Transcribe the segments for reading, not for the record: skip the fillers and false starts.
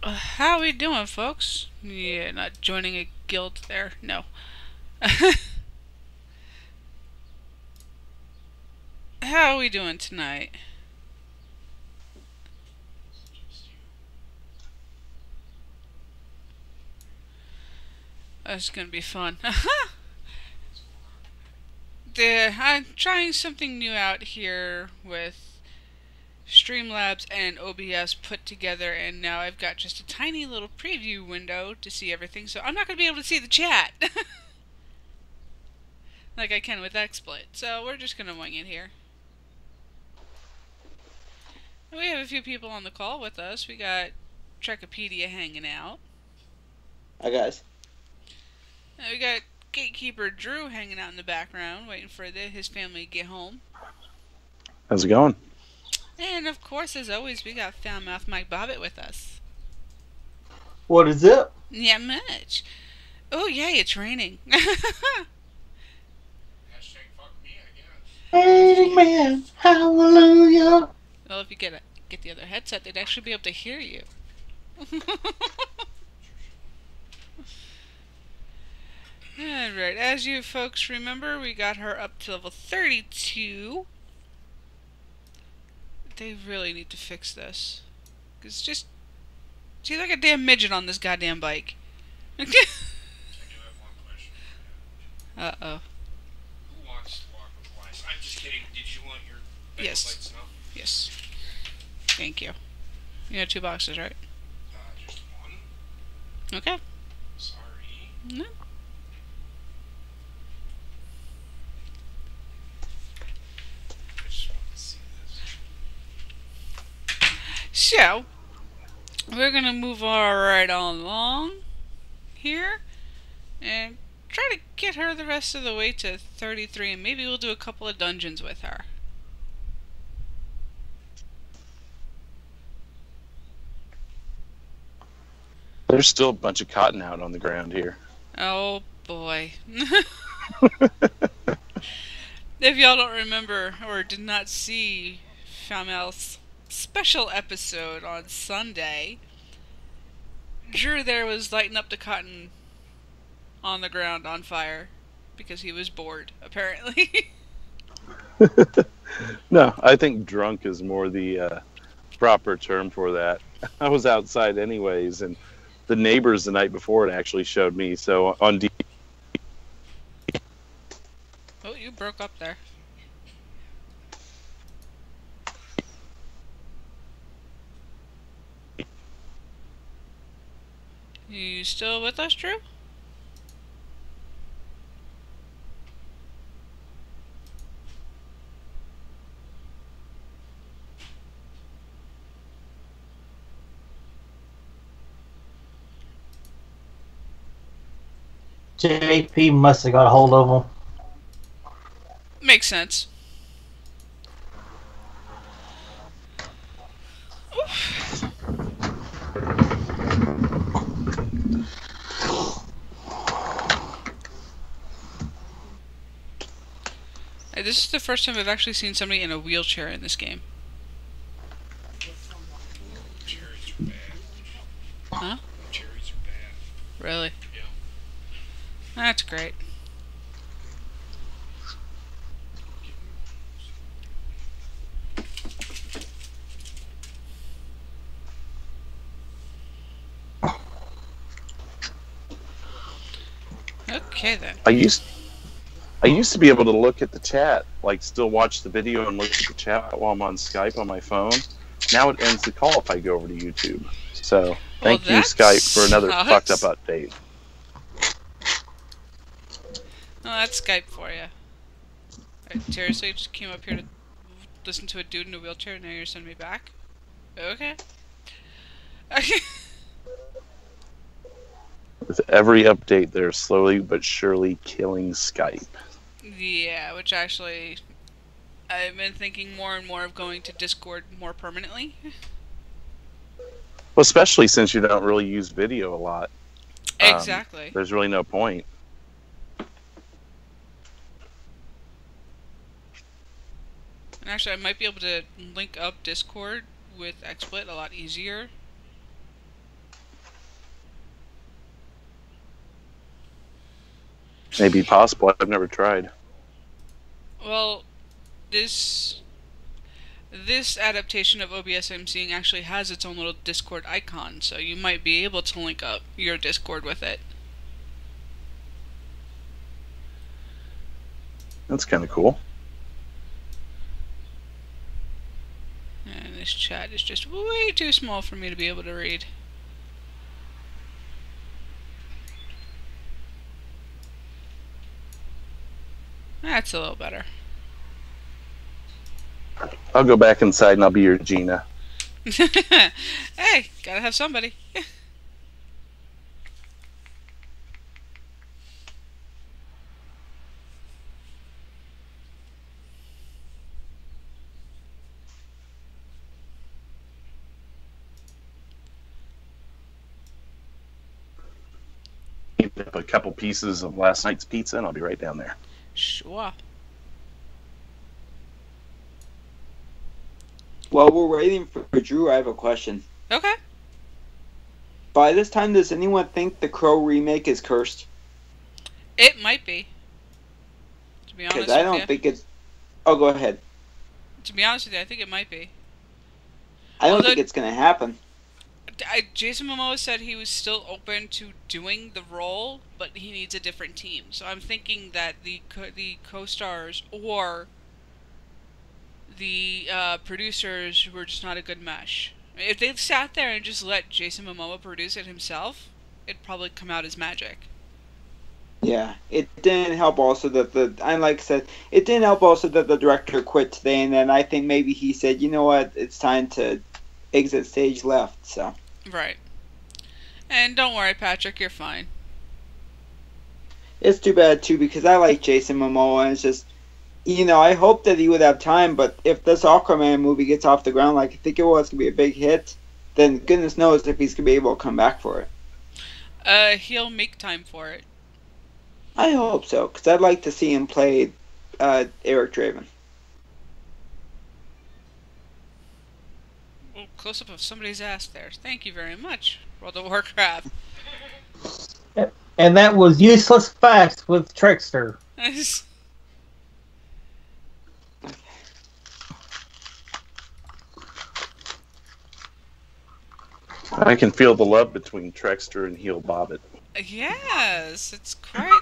How we doing, folks? Yeah, not joining a guild there. No. How are we doing tonight? That's gonna be fun. I'm trying something new out here with Streamlabs and OBS put together, and now I've got just a tiny little preview window to see everything, so I'm not gonna be able to see the chat like I can with XSplit. So we're just gonna wing it here. We have a few people on the call with us. We got Trekopedia hanging out. Hi guys. We got Gatekeeper Drew hanging out in the background, waiting for his family to get home. How's it going? And of course, as always, we got Foulmouth Mike Bobbitt with us. What is it? Yeah, much. Oh, yay, it's raining. Amen. Hallelujah. Well, if you get the other headset, they'd actually be able to hear you. Alright, as you folks remember, we got her up to level 32. They really need to fix this. Because just... she's like a damn midget on this goddamn bike. I do have one question. Uh-oh. Who wants to walk with lice? I'm just kidding. Did you want your Yes. light snow? Yes. Thank you. You got 2 boxes, right? Just one. Okay. Sorry. No. I just want to see this. So, we're gonna move right on along here and try to get her the rest of the way to 33, and maybe we'll do a couple of dungeons with her. There's still a bunch of cotton out on the ground here. Oh boy. If y'all don't remember or did not see Famel's special episode on Sunday, Drew there was lighting up the cotton on the ground on fire because he was bored, apparently. No, I think drunk is more the proper term for that. I was outside anyways, and the neighbors the night before it actually showed me. So on Oh, you broke up there. You still with us, Drew? JP must have got a hold of him. Makes sense. Oof. Hey, this is the first time I've actually seen somebody in a wheelchair in this game. Cherries are bad. Huh? Cherries are bad. Really? Yeah. That's great. Okay then. I used to be able to look at the chat, like still watch the video and look at the chat while I'm on Skype on my phone. Now it ends the call if I go over to YouTube. So thank you, Skype, for another fucked up update. Oh, that's Skype for you. Seriously, you just came up here to listen to a dude in a wheelchair and now you're sending me back? Okay. With every update, they're slowly but surely killing Skype. Yeah, which actually, I've been thinking more and more of going to Discord more permanently. Well, especially since you don't really use video a lot. Exactly. There's really no point. And actually, I might be able to link up Discord with XSplit a lot easier. Maybe possible. I've never tried. Well, this adaptation of OBS I'm seeing actually has its own little Discord icon, so you might be able to link up your Discord with it. That's kind of cool. And this chat is just way too small for me to be able to read. That's a little better. I'll go back inside and I'll be your Gina. Hey, gotta have somebody. Eat up a couple pieces of last night's pizza and I'll be right down there. Sure. While we're waiting for Drew, I have a question. Okay. By this time, does anyone think the Crow remake is cursed? It might be. To be honest with you. Because I don't think it's... Oh, go ahead. To be honest with you, I think it might be. I don't think it's going to happen. Jason Momoa said he was still open to doing the role, but he needs a different team. So I'm thinking that the co-stars or the producers were just not a good mesh. If they sat there and just let Jason Momoa produce it himself, it'd probably come out as magic. Yeah, it didn't help also that like I said, it didn't help also that the director quit today, and then I think maybe he said, you know what, it's time to exit stage left, so. Right. And don't worry, Patrick, you're fine. It's too bad, too, because I like Jason Momoa, and it's just, you know, I hope that he would have time, but if this Aquaman movie gets off the ground like I think it was going to be a big hit, then goodness knows if he's going to be able to come back for it. He'll make time for it. I hope so, because I'd like to see him play Eric Draven. Oh, close-up of somebody's ass there. Thank you very much, World of Warcraft. And that was Useless Facts with Trickster. I can feel the love between Trexter and Heel Bobbit. Yes, it's quite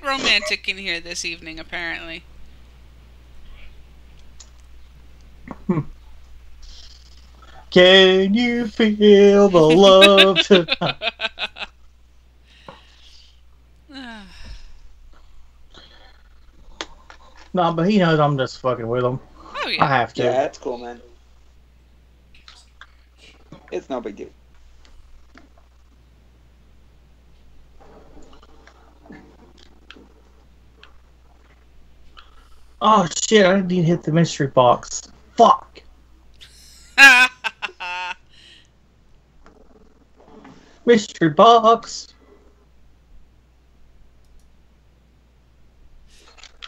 romantic in here this evening, apparently. Can you feel the love tonight? No, but he knows I'm just fucking with him. Oh, yeah. I have to. Yeah, that's cool, man. It's no big deal. Oh shit, I didn't hit the mystery box. Fuck. Mystery box.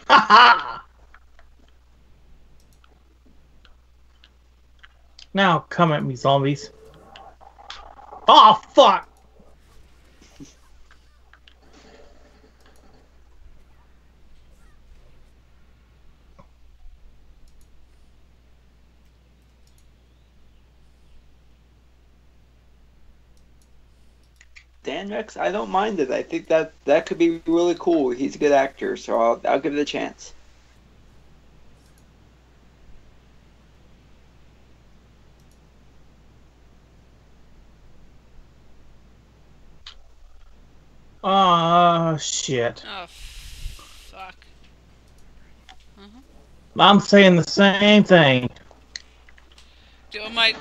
Ha Now come at me, zombies. Oh fuck. Dan Rex, I don't mind it. I think that could be really cool. He's a good actor, so I'll give it a chance. Shit. Oh, fuck. I'm saying the same thing. Dude, my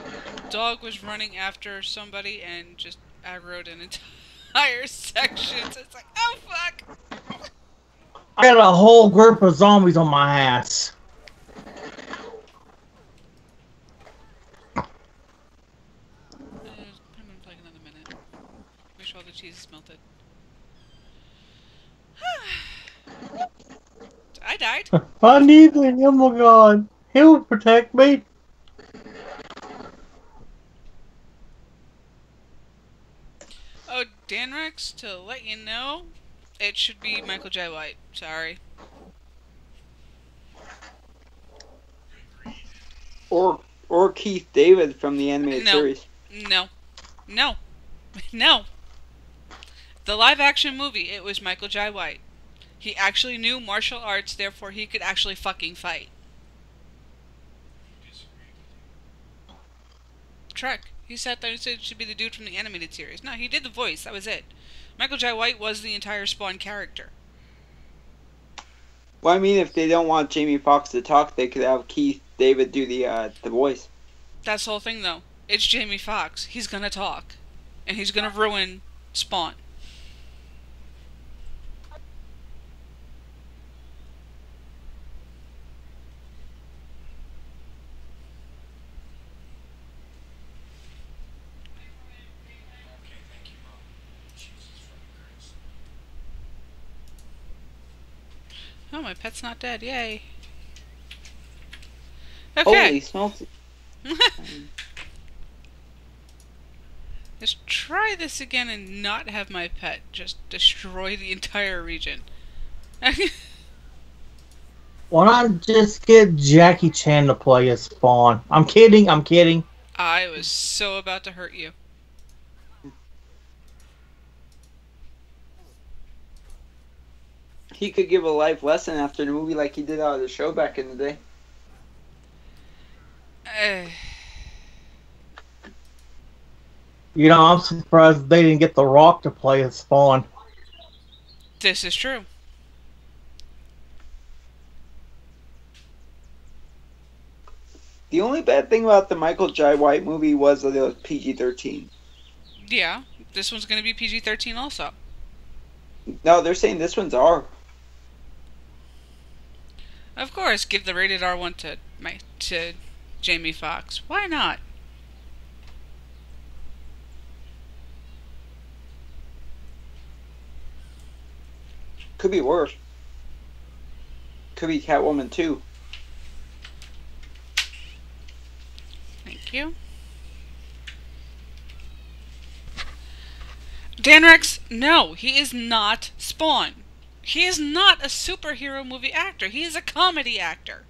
dog was running after somebody and just aggroed an entire section. So it's like, oh fuck! I got a whole group of zombies on my ass. Put him in like another minute. Make sure all the cheese is melted. I died. I need the Himmel God. He'll protect me. Oh, Danrex, to let you know, It should be Michael J. White. Sorry. Or Keith David from the animated No. series. No. No. No. The live-action movie, it was Michael J. White. He actually knew martial arts, therefore he could actually fucking fight. Trek. He sat there and said it should be the dude from the animated series. No, he did the voice. That was it. Michael J. White was the entire Spawn character. Well, I mean, if they don't want Jamie Foxx to talk, they could have Keith David do the voice. That's the whole thing, though. It's Jamie Foxx. He's gonna talk. And he's gonna ruin Spawn. Okay, thank you, Mom. Jesus fucking Christ. Oh, my pet's not dead. Yay. Holy Okay. smokes. Let's try this again and not have my pet just destroy the entire region. Why not just get Jackie Chan to play as Spawn? I'm kidding. I was so about to hurt you. He could give a life lesson after the movie like he did out of the show back in the day. You know, I'm surprised they didn't get The Rock to play as Spawn. This is true. The only bad thing about the Michael J. White movie was that it was PG-13. Yeah, this one's gonna be PG-13 also. No, they're saying this one's R. Of course, give the rated R one to Jamie Foxx. Why not? Could be worse. Could be Catwoman 2. Thank you. Dan Rex, no, he is not Spawn. He is not a superhero movie actor. He is a comedy actor.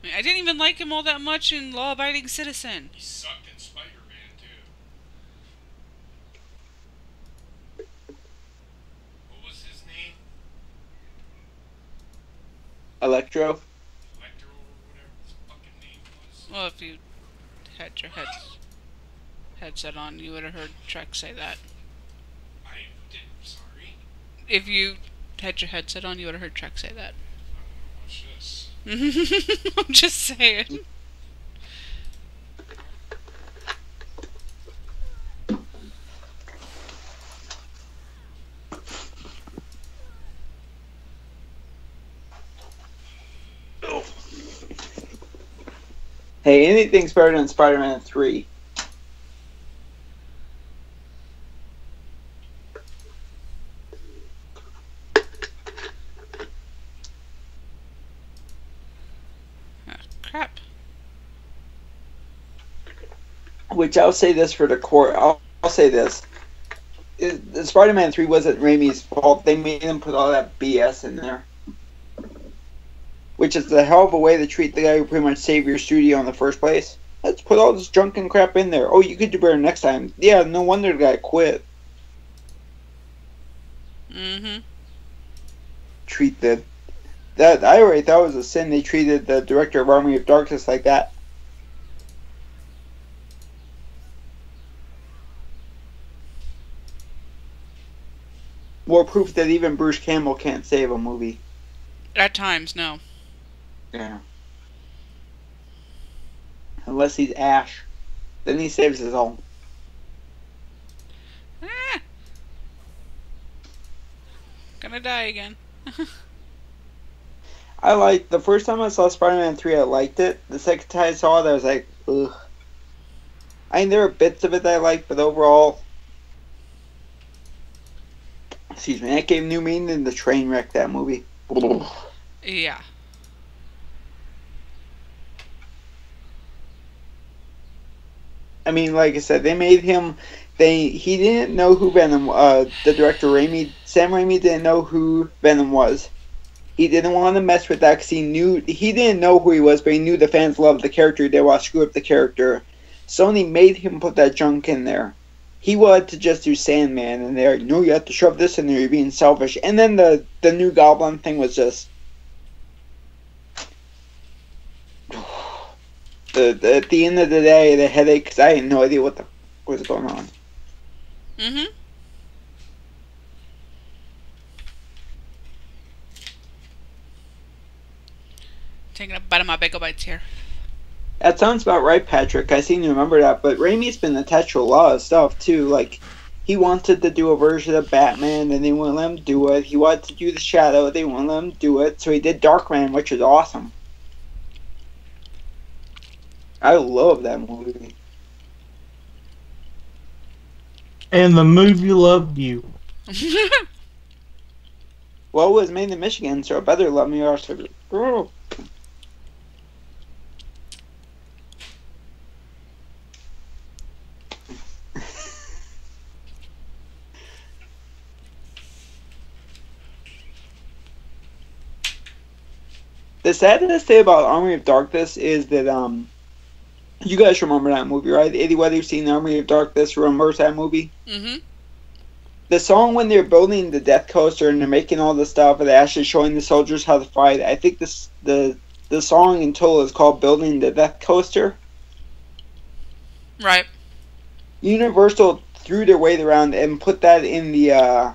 I mean, I didn't even like him all that much in Law Abiding Citizen. He sucked in Spider-Man, too. What was his name? Electro. Electro or whatever his fucking name was. Well, if you had your headset on, you would have heard Trek say that. I did. Sorry. If you had your headset on, you would have heard Trek say that. I want to watch this. I'm just saying. Hey, anything's better than Spider-Man 3. Crap. Which I'll say this for the core. I'll say this. The Spider-Man 3 wasn't Raimi's fault. They made him put all that BS in there. Which is a hell of a way to treat the guy who pretty much saved your studio in the first place. Let's put all this junk and crap in there. Oh, you could do better next time. Yeah, no wonder the guy quit. Mm-hmm. That I already thought was a sin they treated the director of Army of Darkness like that. More proof that even Bruce Campbell can't save a movie. At times, no. Yeah. Unless he's Ash. Then he saves his own. Gonna die again. I liked the first time I saw Spider-Man 3, I liked it. The second time I saw it, I was like, ugh. I mean, there are bits of it that I liked, but overall, excuse me, that gave new meaning in the train wreck, that movie. Yeah. I mean, like I said, they made him. He didn't know who Venom. The director Sam Raimi didn't know who Venom was. He didn't want to mess with that because he didn't know who he was, but he knew the fans loved the character. They want to screw up the character. Sony made him put that junk in there. He wanted to just do Sandman, and they're like, no, you have to shove this in there. You're being selfish. And then the new Goblin thing was just. At the end of the day, the headache, because I had no idea what was going on. Mm-hmm. Taking a bite of my bagel bites here. That sounds about right, Patrick. I seem to remember that. But Raimi's been attached to a lot of stuff, too. Like, he wanted to do a version of Batman, and they wouldn't let him do it. He wanted to do The Shadow, they wouldn't let him do it. So he did Darkman, which is awesome. I love that movie. And the movie loved you. Well, it was made in Michigan, so it better love me or oh. The saddest thing about Army of Darkness is that you guys remember that movie, right? Eddie, whether you've seen Army of Darkness, remembers that movie? Mm-hmm. The song when they're building the Death Coaster and they're making all the stuff and they're actually showing the soldiers how to fight, I think the song in total is called Building the Death Coaster. Right. Universal threw their weight around and put that in the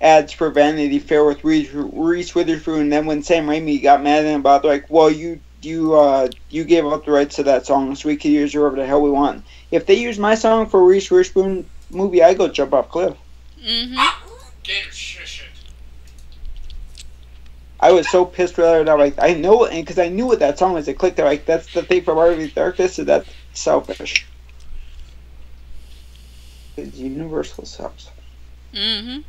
ads for Vanity Fair with Reese Witherspoon, and then when Sam Raimi got mad at him about it, like, well, you gave up the rights to that song, so we could use whatever the hell we want. If they use my song for a Reese Witherspoon movie, I go jump off cliff. Mm-hmm. Shit. I was so pissed with her that like I know, and because I knew what that song was, it clicked. Like that's the thing from Army of Darkness, so that's selfish. Because Universal sucks. Mm-hmm.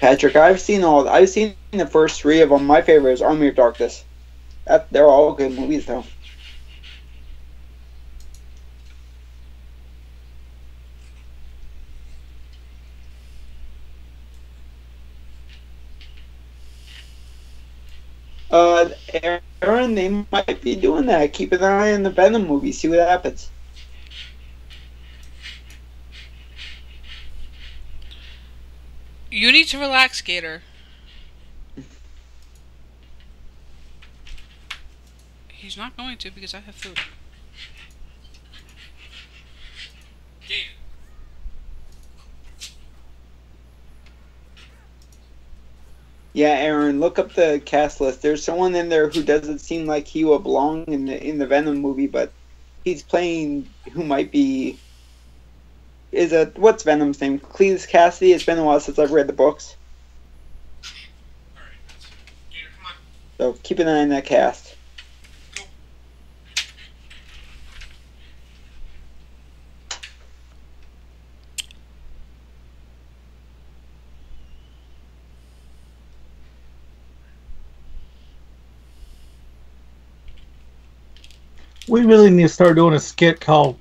Patrick, I've seen the first three of them. My favorite is Army of Darkness. They're all good movies, though. Aaron, they might be doing that. Keep an eye on the Venom movie. See what happens. You need to relax, Gator. He's not going to because I have food. Gator. Yeah, Aaron, look up the cast list. There's someone in there who doesn't seem like he would belong in the Venom movie, but he's playing who might be. What's Venom's name? Cletus Cassidy. It's been a while since I've read the books, Alright, Gator, come on. so keep an eye on that cast. Go. We really need to start doing a skit called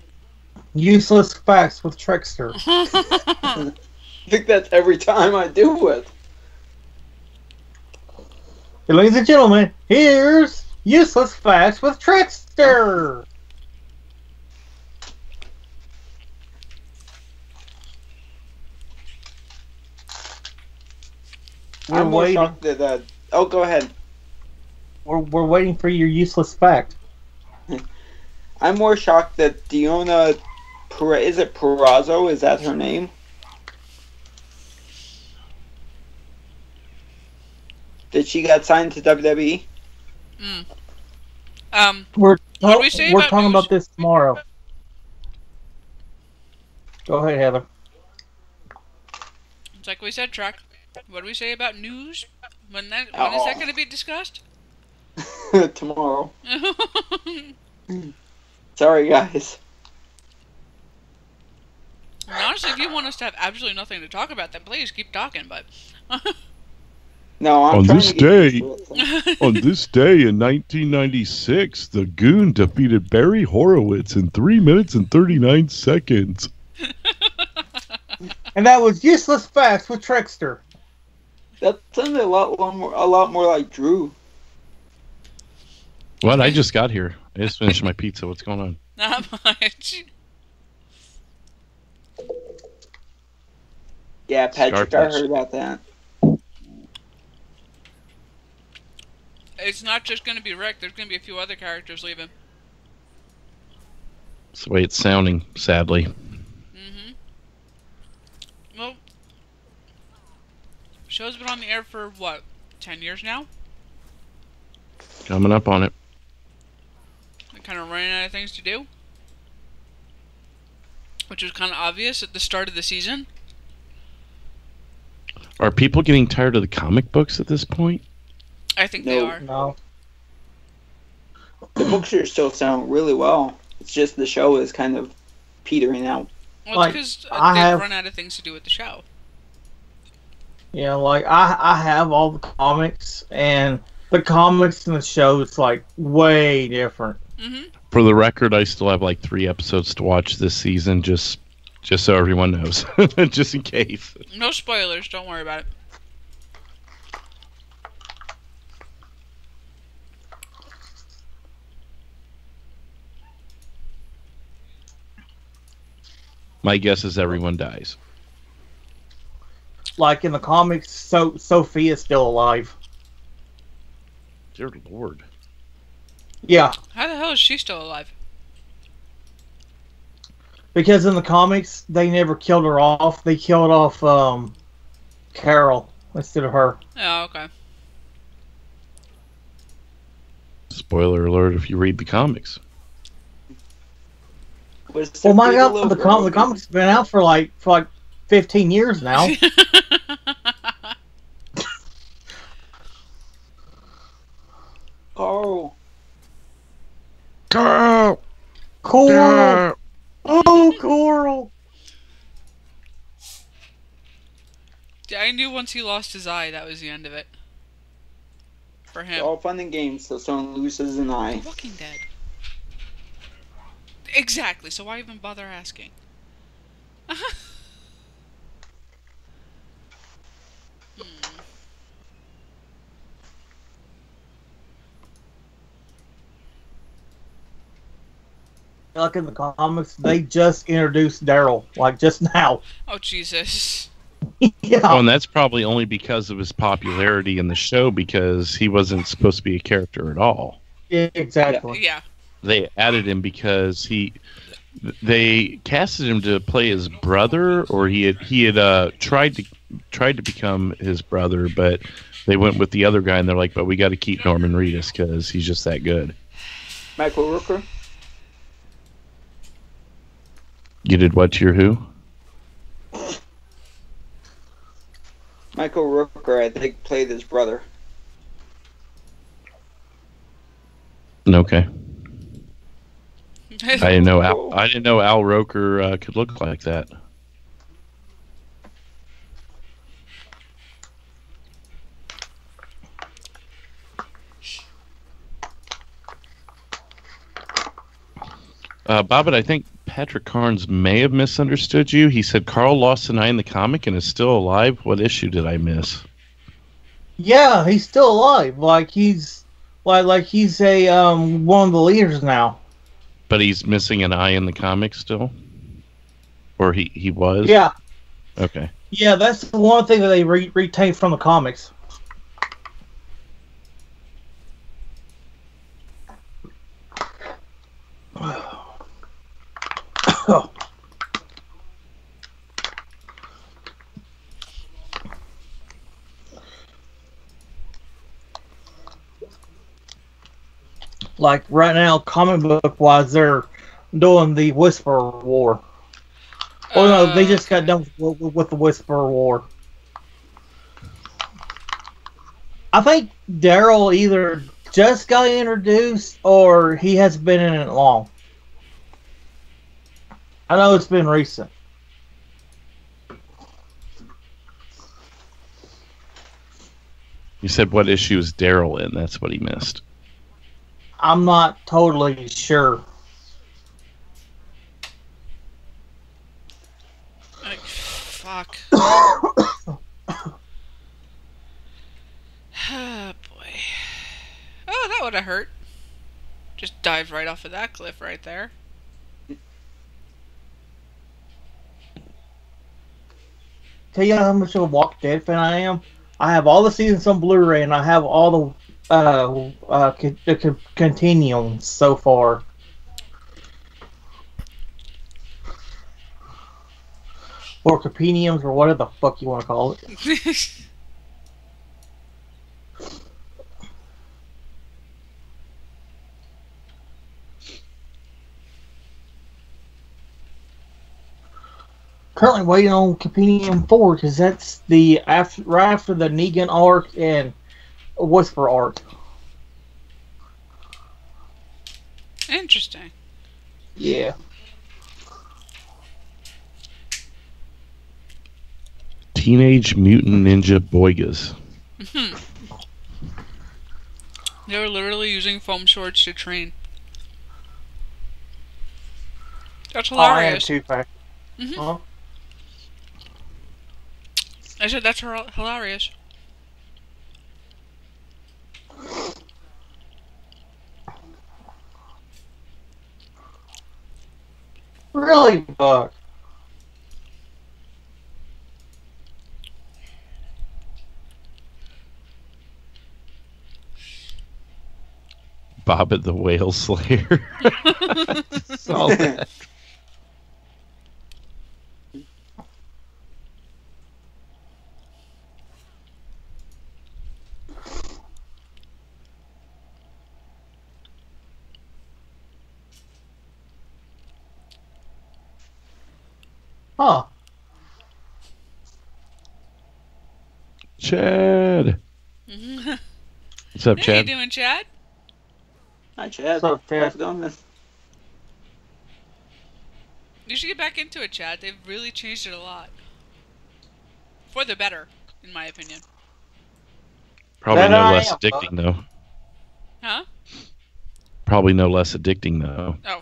Useless Facts with Trickster. I think that's every time I do it. Hey, ladies and gentlemen, here's Useless Facts with Trickster. I'm more shocked that. Oh, go ahead. We're waiting for your useless fact. I'm more shocked that Diona. Is it Purrazzo? Is that her name? That she got signed to WWE? We're What did we say about talking news? about this tomorrow. Go ahead, Heather. It's like we said, Truck. What do we say about news? When is that Oh. going to be discussed? Tomorrow. Sorry, guys. And honestly, if you want us to have absolutely nothing to talk about, then please keep talking. But No, I'm On trying this to get used day- to it, so. On this day in 1996, the Goon defeated Barry Horowitz in 3 minutes and 39 seconds. And that was Useless Facts with Trickster. That sounded a lot more like Drew. What? I just got here. I just finished my pizza. What's going on? Not much. Yeah, Patrick, I Scarface. heard about that. It's not just going to be Rick. There's going to be a few other characters leaving. That's the way it's sounding, sadly. Mm-hmm. Well, show's been on the air for, what, 10 years now? Coming up on it. They're kind of running out of things to do. Which was kind of obvious at the start of the season. Are people getting tired of the comic books at this point? I think they No. are. No. The books are still sound really well. It's just the show is kind of petering out. Well, Like, it's because I they've have- run out of things to do with the show. Yeah, like I have all the comics, and the comics and the show is like way different. Mm-hmm. For the record, I still have like 3 episodes to watch this season, just so everyone knows. Just in case. No spoilers. Don't worry about it. My guess is everyone dies. Like in the comics, Sophie is still alive. Dear Lord. Yeah, How the hell is she still alive? because in the comics they never killed her off. They killed off Carol instead of her. Oh, okay. Spoiler alert if you read the comics. Was Well, my Sophia God, little the girl? comics have been out for like 15 years now. Oh, Carl! Coral, oh Coral. I knew once he lost his eye, that was the end of it. For it's him. all fun and games till someone loses an eye. Walking Dead. Exactly, so why even bother asking? Like in the comics, they just introduced Daryl, like just now. Oh, Jesus. Yeah. Oh, and that's probably only because of his popularity in the show, because he wasn't supposed to be a character at all. Yeah, exactly. Yeah. They added him because they casted him to play his brother, or he had tried to become his brother, but they went with the other guy, and they're like, but we got to keep Norman Reedus because he's just that good. Michael Rooker? You did what to your who? Michael Rooker, I think, played his brother. Okay. I didn't know Al Roker could look like that. Bobbit, I think Patrick Carnes may have misunderstood you. He said Carl lost an eye in the comic and is still alive. What issue did I miss? Yeah, he's still alive. Like he's a one of the leaders now. But he's missing an eye in the comic still? Or he was? Yeah, Okay. yeah, that's the one thing that they retained from the comics. Like right now, comic book wise, they're doing the Whisperer War. Oh no, they just got done with the Whisperer War. I think Daryl either just got introduced or he has been in it long. I know it's been recent. You said what issue is Daryl in? That's what he missed. I'm not totally sure. Like, fuck. Oh, boy. Oh, that would have hurt. Just dive right off of that cliff right there. Tell you how much of a Walking Dead fan I am? I have all the seasons on Blu-ray, and I have all the continuums so far. Or compendiums, or whatever the fuck you want to call it. Currently waiting on Compendium 4 because that's the right after the Negan arc and Whisper arc. Interesting. Yeah. Teenage Mutant Ninja Boigas. They were literally using foam swords to train. That's hilarious. I am too fast. Huh? I said that's hilarious. Really, Buck? Bobbit the Whale Slayer. Saw that. Huh. Chad. What's up, Hey, Chad? you doing, Chad? Hi, Chad. What's up, Chad? How's it going? You should get back into it, Chad. They've really changed it a lot. For the better, in my opinion. Probably That no I less am, addicting, though. Huh? Probably no less addicting, though. Oh.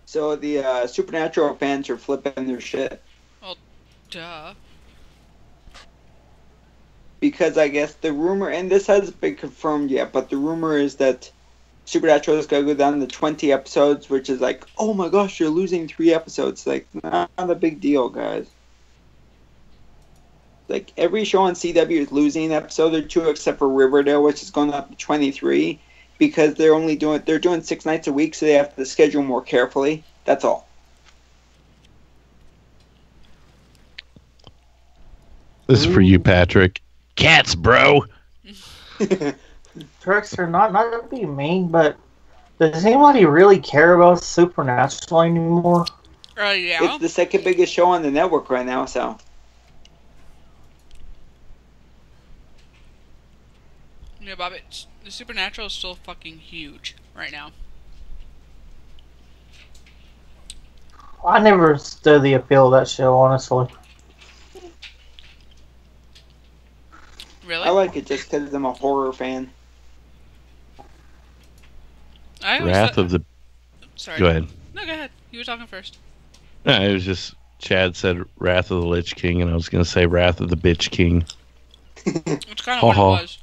So the Supernatural fans are flipping their shit. Well, duh. Because I guess the rumor, and this hasn't been confirmed yet, but the rumor is that Supernatural is going to go down to 20 episodes, which is like, oh my gosh, you're losing 3 episodes. Like, not a big deal, guys. Like, every show on CW is losing an episode or 2, except for Riverdale, which is going up to 23, because they're doing 6 nights a week, so they have to schedule more carefully. That's all. This is for you, Patrick. Cats, bro. Tricks are not to be mean, but does anybody really care about Supernatural anymore? Yeah. It's the second biggest show on the network right now, so. Yeah, Bob, the Supernatural is still fucking huge right now. I never understood the appeal of that show, honestly. Really? I like it just because I'm a horror fan. I always Wrath thought- of the... Sorry. Go ahead. No, go ahead. You were talking first. No, it was just... Chad said Wrath of the Lich King, and I was going to say Wrath of the Bitch King. It's kind of what it Ha-ha. was.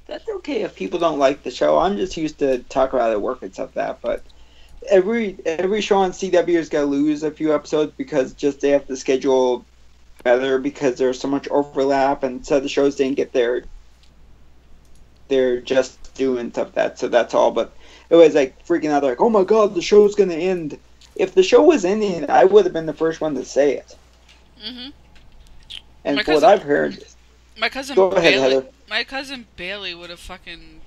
That's okay if people don't like the show. I'm just used to talk about it at work and stuff like that. But every show on CW is gonna lose a few episodes because just they have to schedule better because there's so much overlap, and so the shows didn't get they're just doing stuff that. So that's all. But it was like freaking out. They're like, oh my god, the show's gonna end. If the show was ending, I would have been the first one to say it. Mm-hmm. And My for what cousin- I've heard, My cousin Go ahead, Bailey. Heather. My cousin Bailey would have fucking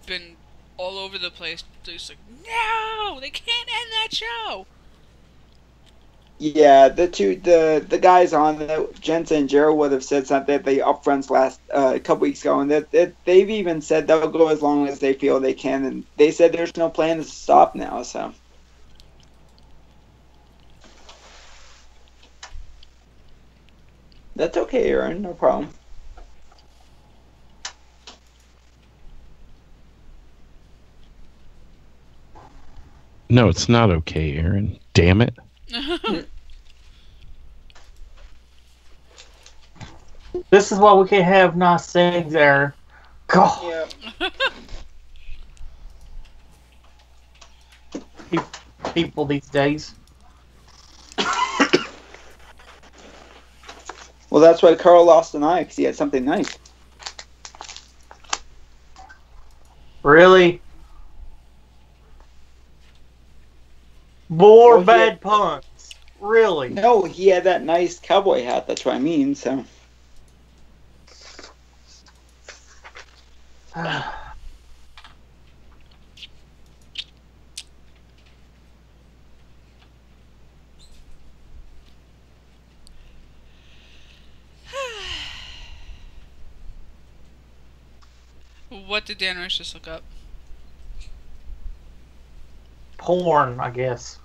been all over the place. He's like, no, they can't end that show. Yeah, the guys on it, Jensen and Gerald would have said something at the upfronts last a couple weeks ago, and that they've even said they'll go as long as they feel they can, and they said there's no plan to stop now. So that's okay, Aaron. No problem. No, it's not okay, Aaron. Damn it. This is why we can't have nice things there. God. Yeah. People these days. Well, that's why Carl lost an eye, because he had something nice. Really? More Well, bad puns. Really? No, he had that nice cowboy hat. That's what I mean. So. What did Dan Rush just look up? Porn, I guess.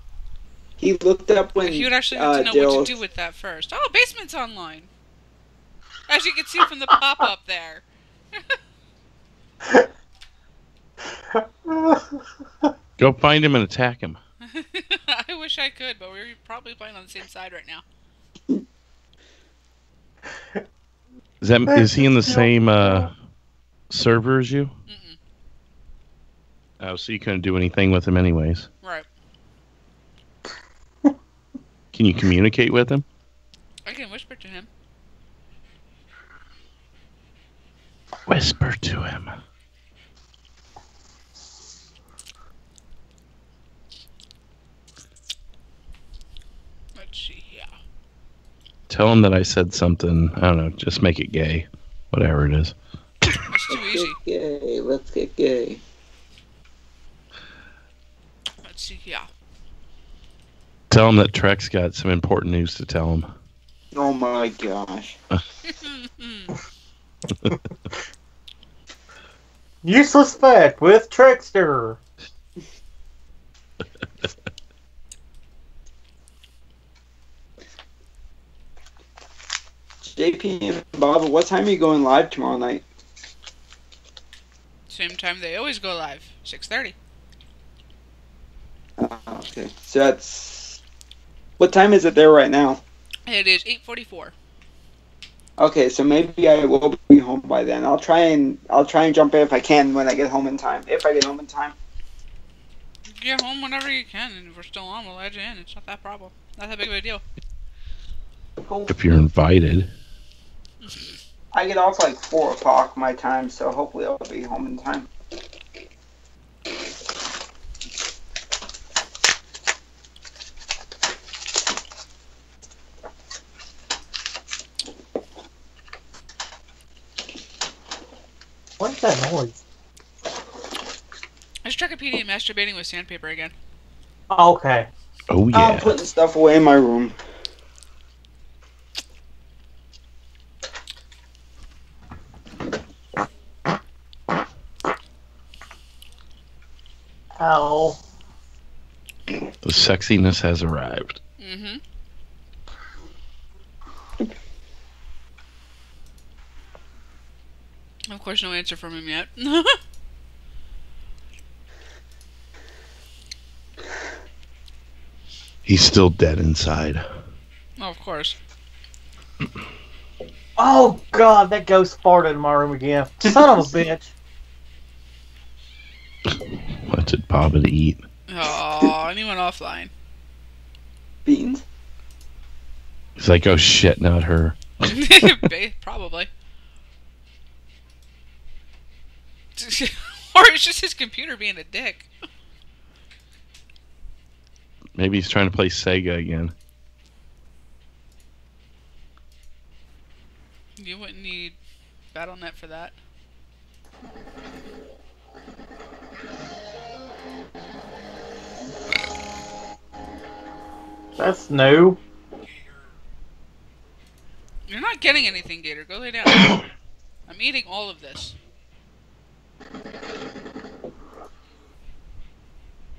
He looked up when He would actually need to know what to do with that first. Oh, Basement's online. As you can see from the pop-up there. Go find him and attack him. I wish I could, but we're probably playing on the same side right now. Is he in the same server as you? Mm-mm. Oh, so you couldn't do anything with him anyways. Right. Can you communicate with him? I can whisper to him. Whisper to him. Let's see here. Tell him that I said something. I don't know. Just make it gay. Whatever it is. It's too easy. Gay. Let's get gay. Let's see here. Tell him that Trek's got some important news to tell him. Oh my gosh. Useless fact with Trickster. JP and Bob, what time are you going live tomorrow night? Same time they always go live. 6:30. Okay. So that's... What time is it there right now? It is 8:44. Okay, so maybe I will be home by then. I'll try and jump in if I can when I get home in time. If I get home in time. Get home whenever you can, and if we're still on, we'll add you in. It's not that problem. Not that big of a deal. If you're invited. I get off like 4 o'clock my time, so hopefully I'll be home in time. What's that noise? It's Trekkipedia masturbating with sandpaper again. Okay. Oh, yeah. I'm putting stuff away in my room. Ow. The sexiness has arrived. Mm-hmm. Of course, no answer from him yet. He's still dead inside. Oh, of course. Oh god, that ghost farted in my room again. Son of a bitch. What's it Papa to eat? Oh, anyone offline? Beans? He's like, oh shit, not her. Probably. Or it's just his computer being a dick. Maybe he's trying to play Sega again. You wouldn't need BattleNet for that. That's new. You're not getting anything, Gator. Go lay down. I'm eating all of this.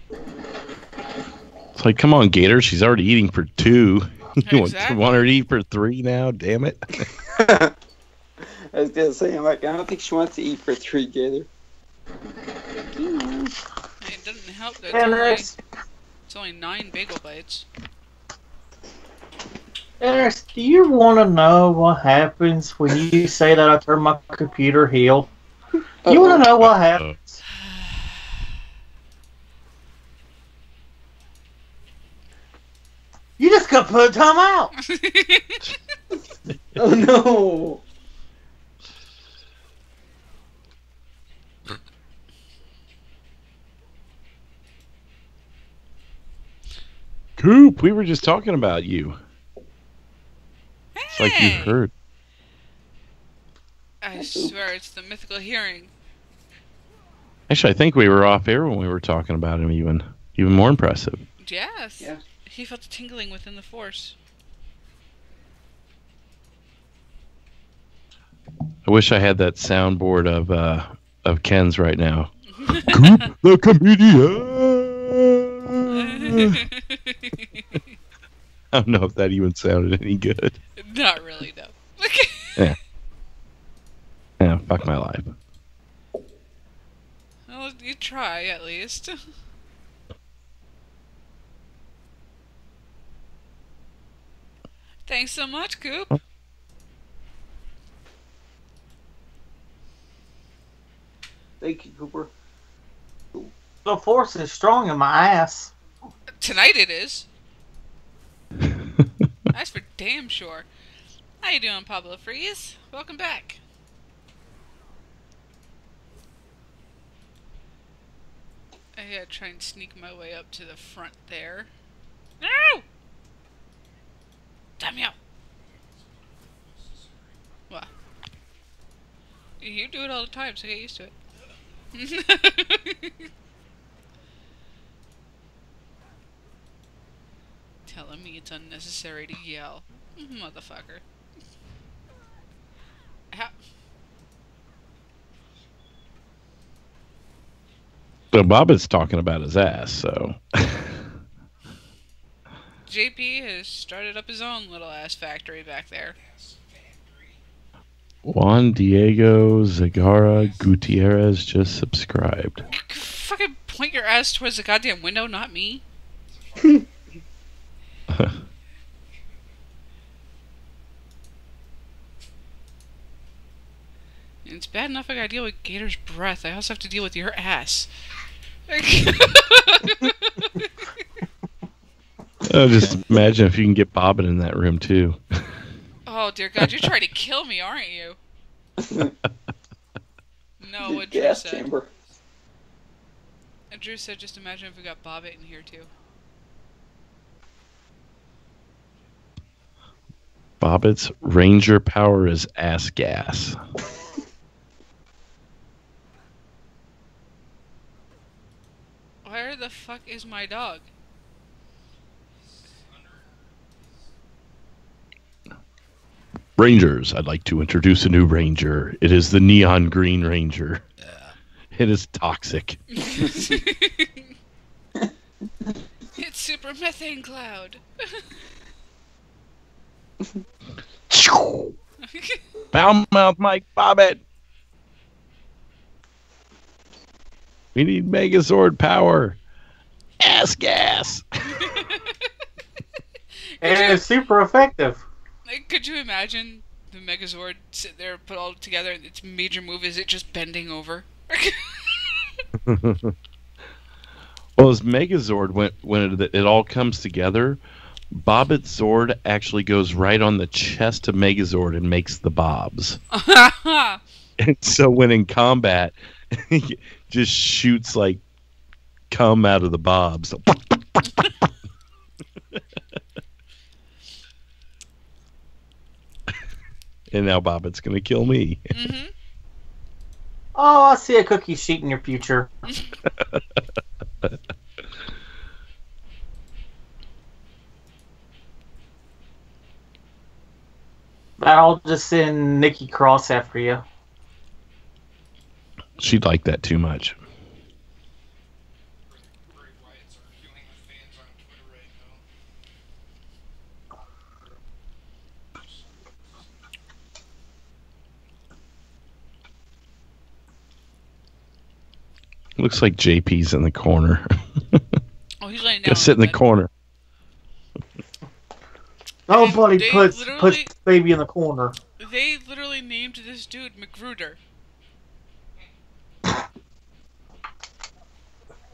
It's like, come on, Gator. She's already eating for 2. You Exactly. want her to eat for 3 now? Damn it. I was gonna say, I'm like, I don't think she wants to eat for 3, Gator. It doesn't help that it's only 9 bagel bites. Dennis, do you want to know what happens when you say that I turn my computer heel? You want to know what happens? You just got put time out. Oh no! Coop, we were just talking about you. It's like you Hey! heard. I swear it's the mythical hearing. Actually, I think we were off air when we were talking about him. Even more impressive. Yes. Yeah. He felt the tingling within the force. I wish I had that soundboard of Ken's right now. Coop the comedian. I don't know if that even sounded any good. Not really, no. Yeah, fuck my life. Well, you try at least. Thanks so much, Coop. Thank you, Cooper. The force is strong in my ass. Tonight it is. That's for damn sure. How you doing, Pablo Freeze? Welcome back. I gotta try and sneak my way up to the front there. No! Damn you! What? You do it all the time, so get used to it. Telling me it's unnecessary to yell. Motherfucker. How? So Bobbitt's talking about his ass, so. JP has started up his own little ass factory back there. Juan Diego Zagara Gutierrez just subscribed. Fucking point your ass towards the goddamn window, not me. It's bad enough I gotta deal with Gator's breath. I also have to deal with your ass. Oh, just imagine if you can get Bobbin in that room too. Oh dear God, you're trying to kill me, aren't you? No, what Drew Gas said. chamber. And Drew said, just imagine if we got Bobbit in here too. Bobbitt's Ranger power is ass gas. Where the fuck is my dog? Rangers, I'd like to introduce a new Ranger. It is the Neon Green Ranger. It is toxic. It's Super Methane Cloud. Poundmouth Mike Bobbitt. We need Megazord power. Ass gas. And it's super effective. Like, could you imagine the Megazord sit there, put all together, and its major move is it just bending over? Well, as Megazord, when it all comes together, Bobbitt's Zord actually goes right on the chest of Megazord and makes the bobs. And so when in combat, he just shoots like cum out of the bobs. And now Bobbitt's going to kill me. Mm-hmm. Oh, I see a cookie sheet in your future. I'll just send Nikki Cross after you. She'd like that too much. Bray Wyatt's arguing with fans on Twitter right now. Looks like JP's in the corner. Oh, he's laying down. Go sit in the corner. Nobody They puts literally- baby in the corner. They literally named this dude McGruder.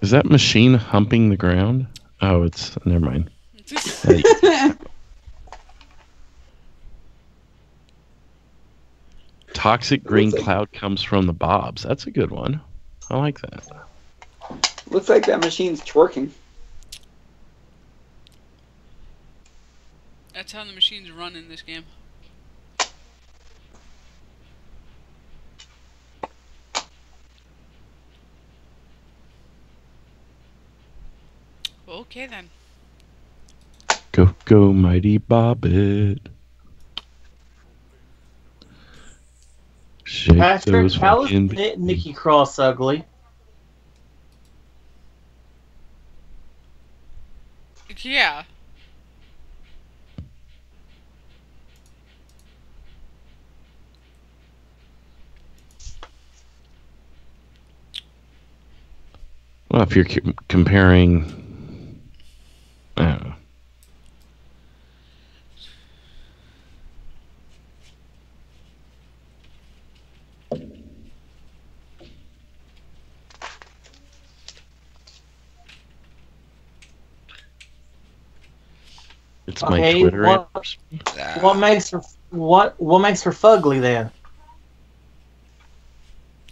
Is that machine humping the ground? Oh, it's... Never mind. Hey, toxic green cloud comes from the Bobs. That's a good one. I like that. Looks like that machine's twerking. That's how the machines run in this game. Okay then. Go, go, mighty Bobbit. Shake Patrick, those how is fucking... Nikki Cross ugly? Yeah. Well, if you're comparing... I don't know. It's my Okay, Twitter. what makes her fugly then?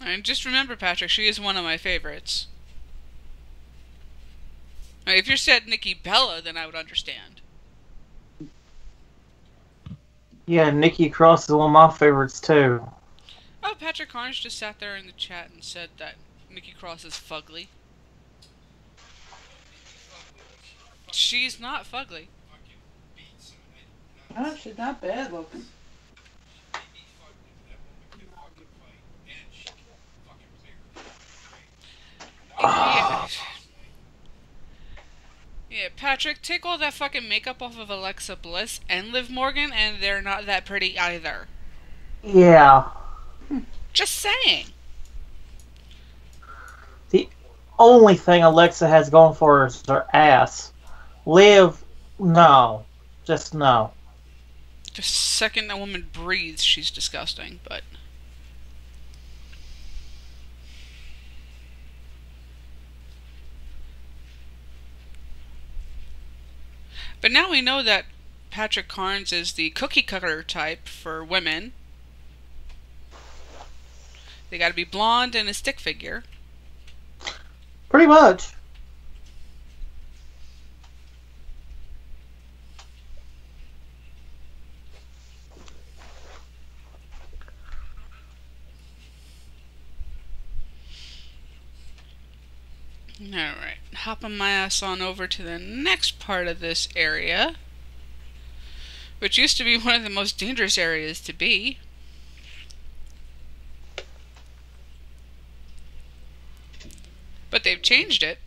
And just remember, Patrick, she is one of my favorites. Now, if you said Nikki Bella, then I would understand. Yeah, Nikki Cross is one of my favorites too. Oh, Patrick Carnes just sat there in the chat and said that Nikki Cross is fugly. She's not fugly. No, she's not bad looking. Yeah. Yeah, Patrick, take all that fucking makeup off of Alexa Bliss and Liv Morgan, and they're not that pretty either. Yeah. Just saying. The only thing Alexa has going for her is her ass. Liv, no. Just no. The second a woman breathes, she's disgusting, but... But now we know that Patrick Carnes is the cookie cutter type for women. They gotta be blonde and a stick figure. Pretty much. Alright, hopping my ass on over to the next part of this area, which used to be one of the most dangerous areas to be. But they've changed it.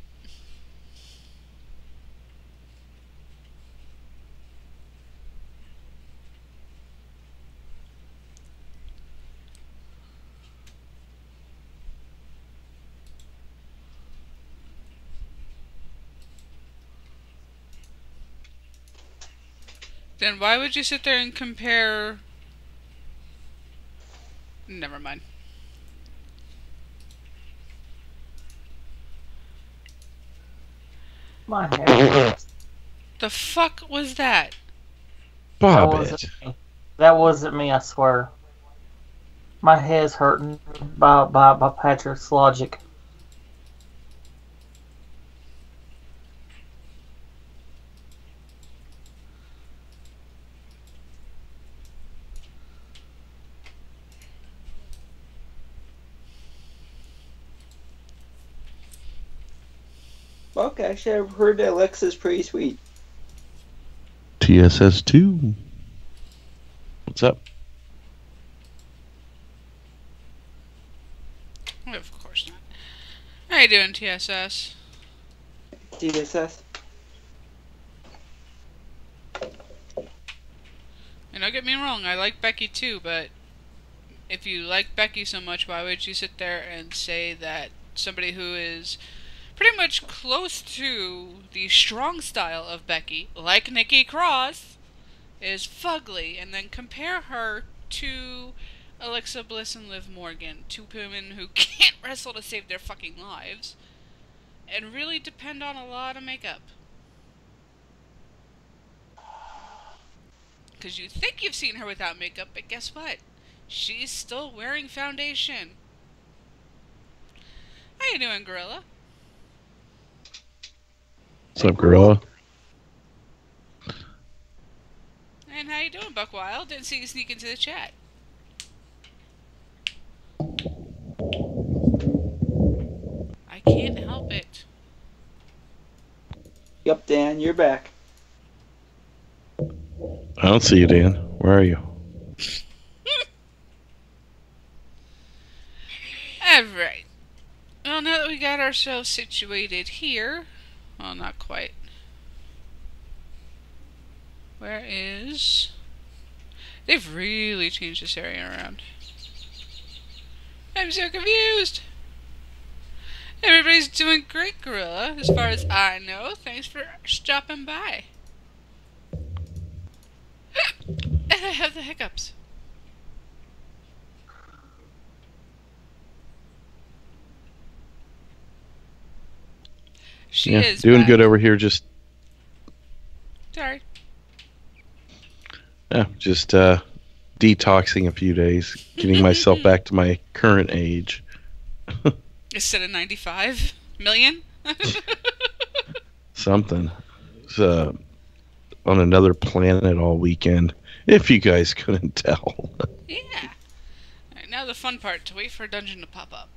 Then why would you sit there and compare... Never mind. My head. The fuck was that? That Bobbit. wasn't me. That wasn't me, I swear. My head's hurting by Patrick's logic. Okay, actually, I've heard that Alexa's pretty sweet. TSS2. What's up? you doing, TSS? DSS. And don't get me wrong, I like Becky too, but if you like Becky so much, why would you sit there and say that somebody who is pretty much close to the strong style of Becky, like Nikki Cross, is fugly, and then compare her to Alexa Bliss and Liv Morgan, two women who can't wrestle to save their fucking lives, and really depend on a lot of makeup. Because you think you've seen her without makeup, but guess what? She's still wearing foundation. How you doing, Gorilla? What's up, Gorilla? And how you doing, Buckwild? Didn't see you sneak into the chat. I can't help it. Yep, Dan, you're back. I don't see you, Dan. Where are you? Alright. Well, now that we got ourselves situated here... Well, not quite. Where is... They've really changed this area around. I'm so confused! Everybody's doing great, Gorilla, as far as I know. Thanks for stopping by. And I have the hiccups. She is doing back. good over here. Just Sorry. just detoxing a few days, getting myself back to my current age. Instead of 95 million? Something. It's, on another planet all weekend, if you guys couldn't tell. Yeah. Alright, now the fun part, to wait for a dungeon to pop up.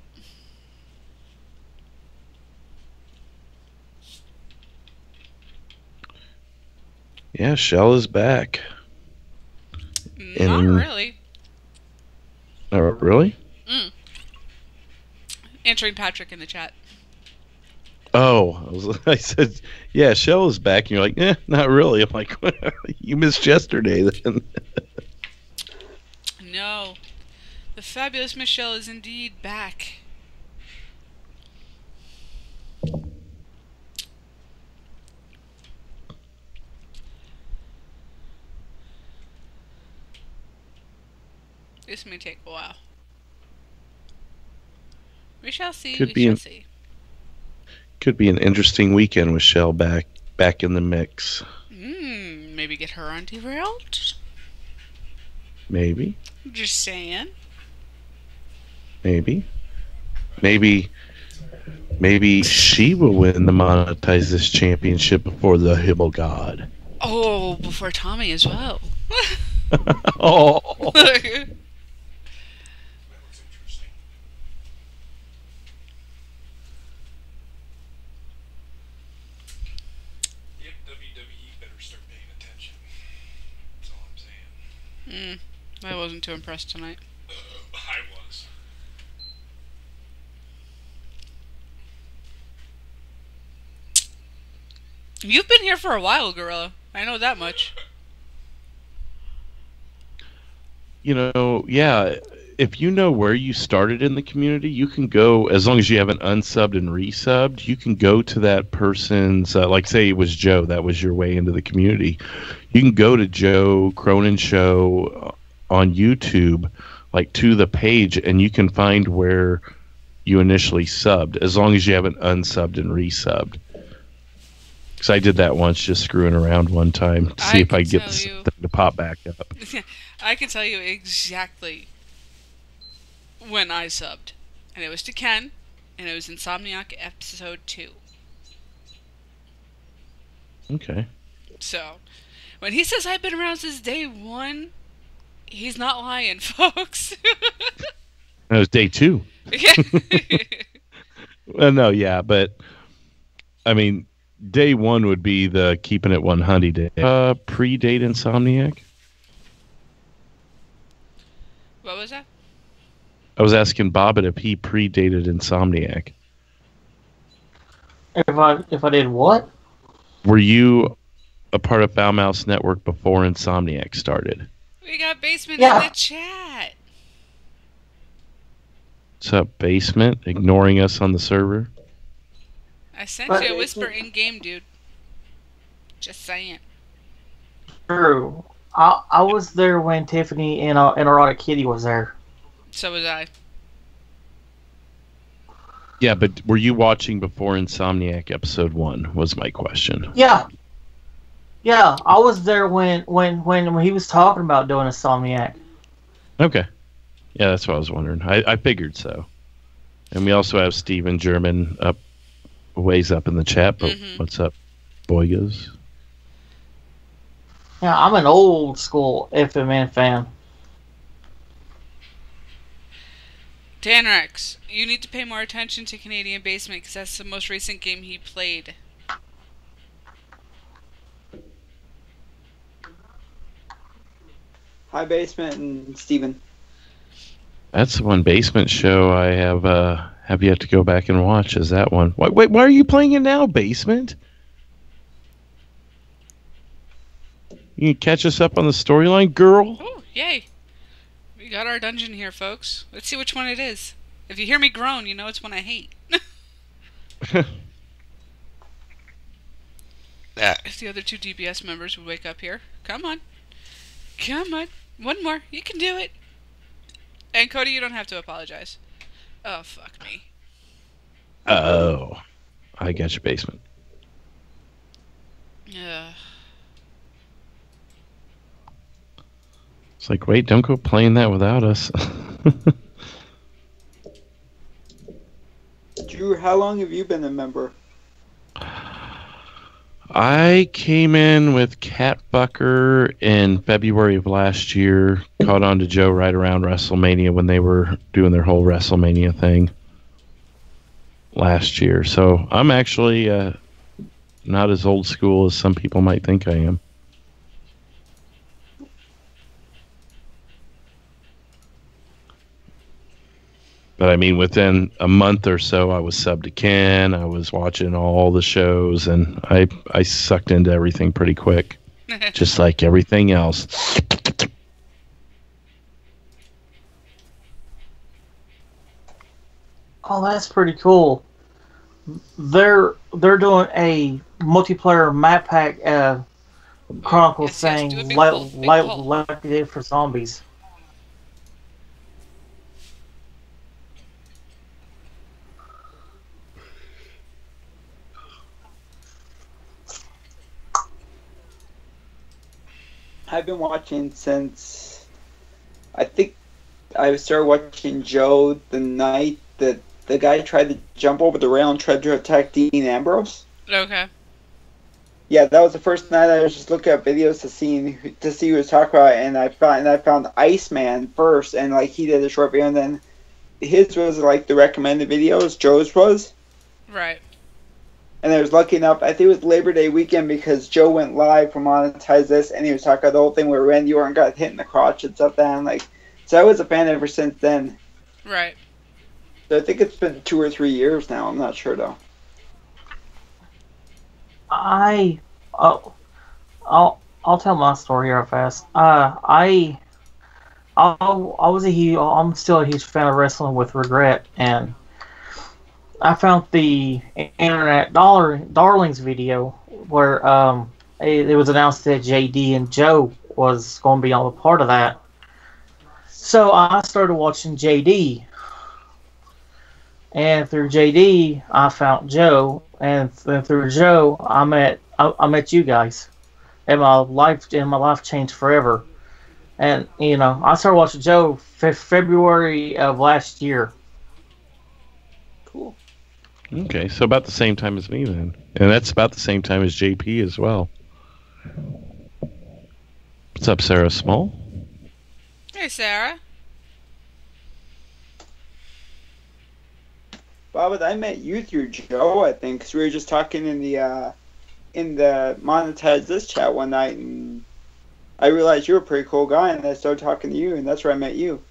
Yeah, Shell is back. Not really. Oh, really? Answering Patrick in the chat. Oh, I said, yeah, Shell is back. And you're like, not really. I'm like, you missed yesterday then. No. The fabulous Michelle is indeed back. This may take a while. We shall see. Could be an interesting weekend with Shell back in the mix. Maybe get her on Derailed? Maybe. Just saying. Maybe she will win the Monetize This championship before the Himmel God. Oh, before Tommy as well. Oh. That looks interesting. Yep, WWE better start paying attention. That's all I'm saying. I wasn't too impressed tonight. I was. You've been here for a while, Gorilla. I know that much. You know, yeah, if you know where you started in the community, you can go, as long as you haven't unsubbed and resubbed, you can go to that person's, like say it was Joe, that was your way into the community. You can go to Joe Cronin Show on YouTube, like to the page, and you can find where you initially subbed, as long as you haven't unsubbed and resubbed. Because I did that once, just screwing around one time to see if I get this thing to pop back up. I can tell you exactly when I subbed. And it was to Ken, and it was Insomniac episode 2. Okay. So, when he says I've been around since day 1, he's not lying, folks. That was day 2. Yeah. Well, no, yeah, but, I mean, day 1 would be the keeping it 100 day. Predate Insomniac? What was that? I was asking Bobbit if he predated Insomniac. If I did what? Were you a part of Foul Mouse Network before Insomniac started? We got Basement in the Yeah. chat. What's up, Basement? Ignoring us on the server? I sent But- you a whisper in game, dude. Just saying. True. I was there when Tiffany and Erotic Kitty was there. So was I. Yeah, but were you watching before Insomniac episode 1 was my question. Yeah. Yeah, I was there when he was talking about doing Insomniac. Okay. Yeah, that's what I was wondering. I figured so. And we also have Steven German up ways up in the chat, but what's up, boygas? Yeah, I'm an old school FMN fan. Danrex, you need to pay more attention to Canadian Basement because that's the most recent game he played. Hi, Basement and Steven. That's the one Basement show I have yet to go back and watch is that one. Wait, why are you playing it now, Basement? You can catch us up on the storyline, girl? Oh, yay. We got our dungeon here, folks. Let's see which one it is. If you hear me groan, you know it's one I hate. If the other 2 DBS members would wake up here. Come on. Come on. One more. You can do it. And Cody, you don't have to apologize. Oh, fuck me. Oh. I got your Basement. Yeah. It's like, wait, don't go playing that without us. Drew, how long have you been a member? I came in with Cat Bucker in February of last year. Caught on to Joe right around WrestleMania when they were doing their whole WrestleMania thing last year. So I'm actually not as old school as some people might think I am. But I mean, within a month or so, I was subbed to Ken. I was watching all the shows, and I sucked into everything pretty quick, just like everything else. Oh, that's pretty cool. They're doing a multiplayer map pack Chronicles Yes, thing do a big like pull, big pull. like they did for zombies. I've been watching since I think I started watching Joe the night that the guy tried to jump over the rail and tried to attack Dean Ambrose. Okay. Yeah, that was the first night I was just looking at videos to see who was talking about it, and I found Iceman first, and like he did a short video, and then his was like the recommended videos. Joe's was. Right. And I was lucky enough, I think it was Labor Day weekend because Joe went live for Monetize This, and he was talking about the whole thing where Randy Orton got hit in the crotch and stuff. And like, so I was a fan ever since then. Right. So I think it's been 2 or 3 years now. I'm not sure though. I'll tell my story here fast. I was I'm still a huge fan of wrestling with regret, and I found the Internet Darlings video where it was announced that JD and Joe was going to be on a part of that. So I started watching JD, and through JD I found Joe, and through Joe I met you guys, and my life changed forever. And I started watching Joe February of last year. Cool. Okay, so about the same time as me then. And that's about the same time as JP as well. What's up, Sarah Small? Hey, Sarah. Bob, I met you through Joe, I think, because we were just talking in the Monetize This chat one night, and I realized you were a pretty cool guy, and I started talking to you, and that's where I met you.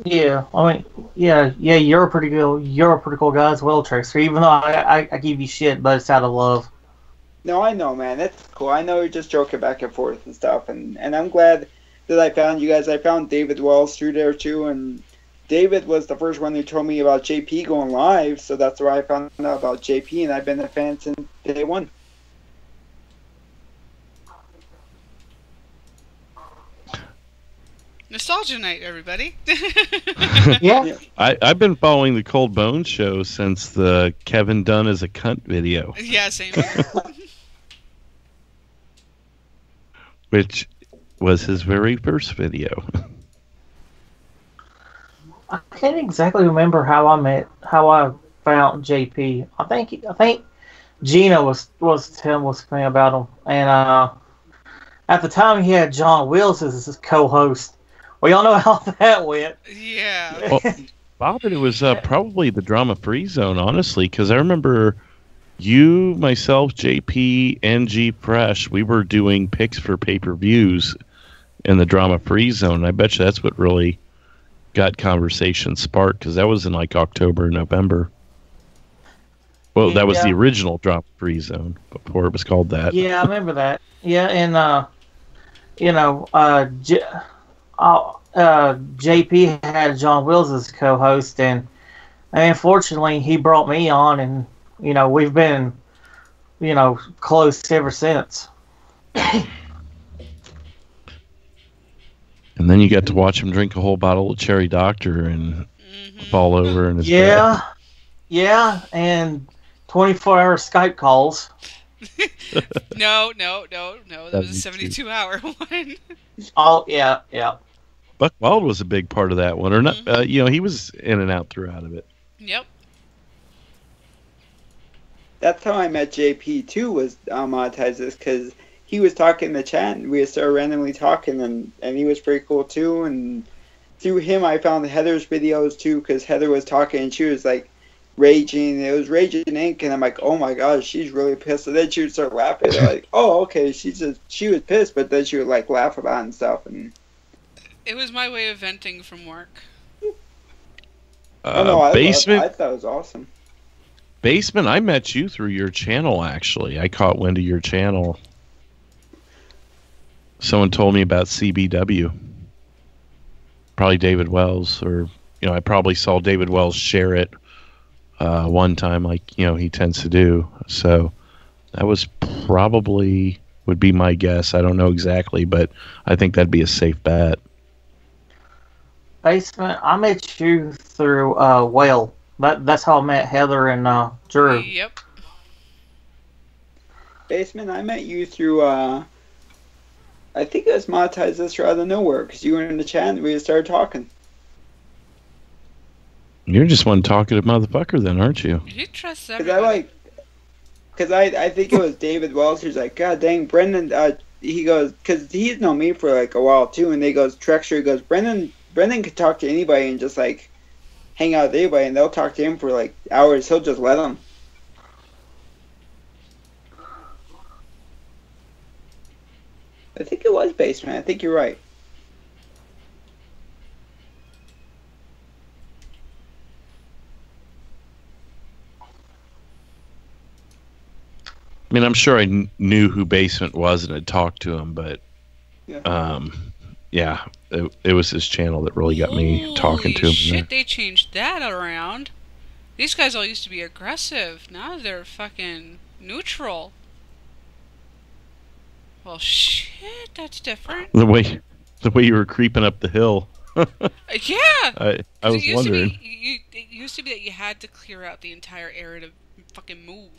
Yeah, I mean, yeah, you're a pretty cool guy as well, Tracer. Even though I give you shit, but it's out of love. No, I know, man. That's cool. I know you're just joking back and forth and stuff, and I'm glad that I found you guys. I found David Wells through there too, and David was the first one who told me about JP going live, so that's where I found out about JP, and I've been a fan since day one. Nostalgia night, everybody. Yeah. I've been following the Cold Bones show since the Kevin Dunn is a cunt video, Yeah, same here. which was his very first video. I can't exactly remember how I found JP. I think Gina was telling me about him, and at the time he had John Wills as his co-host. Well, y'all know how that went. Yeah. Well, Bob, it was probably the Drama Free Zone, honestly, because I remember you, myself, JP, and G Fresh, we were doing picks for pay-per-views in the Drama Free Zone. I bet you that's what really got conversation sparked, because that was in like October, November. Well, that was the original Drama Free Zone before it was called that. Yeah, I remember that. Yeah, and JP had John Wills as co-host, and unfortunately he brought me on, and we've been close ever since. And then you got to watch him drink a whole bottle of Cherry Doctor and fall over in his bed. Yeah, and 24-hour Skype calls. No. That was a 72-hour one. Oh, yeah. Buck Wild was a big part of that one, or not? He was in and out throughout of it. Yep. That's how I met JP too. Was monetize this because he was talking in the chat, and we started randomly talking, and he was pretty cool too. And through him, I found Heather's videos too, because Heather was talking, and she was like raging. It was Raging Inc., and I'm like, oh my gosh, she's really pissed. And then she would start laughing. They're like, oh, okay, she was pissed, but then she would like laugh about it and stuff. And it was my way of venting from work. Basement. I thought it was awesome. Basement, I met you through your channel, actually. I caught wind of your channel. Someone told me about CBW. Probably David Wells, or, I probably saw David Wells share it one time, like, he tends to do. So that was probably, would be my guess. I don't know exactly, but I think that'd be a safe bet. Basement, I met you through Whale. That's how I met Heather and Drew. Yep. Basement, I met you through, I think it was Monetize This out of nowhere, because you were in the chat and we started talking. You're just one talkative motherfucker then, aren't you? You trust everybody. Because I think it was David Wells who's like, God dang, Brendan, he goes, because he's known me for like a while too, and they goes, Trexter, he goes, Brendan could talk to anybody and just like hang out with anybody, and they'll talk to him for like hours. He'll just let them. I think it was Basement. I think you're right. I mean, I'm sure I knew who Basement was and had talked to him, but it was his channel that really got me talking to him. Shit, they changed that around. These guys all used to be aggressive. Now they're fucking neutral. Well, shit, that's different. The way you were creeping up the hill. Yeah. I was wondering. It used to be that you had to clear out the entire area to fucking move.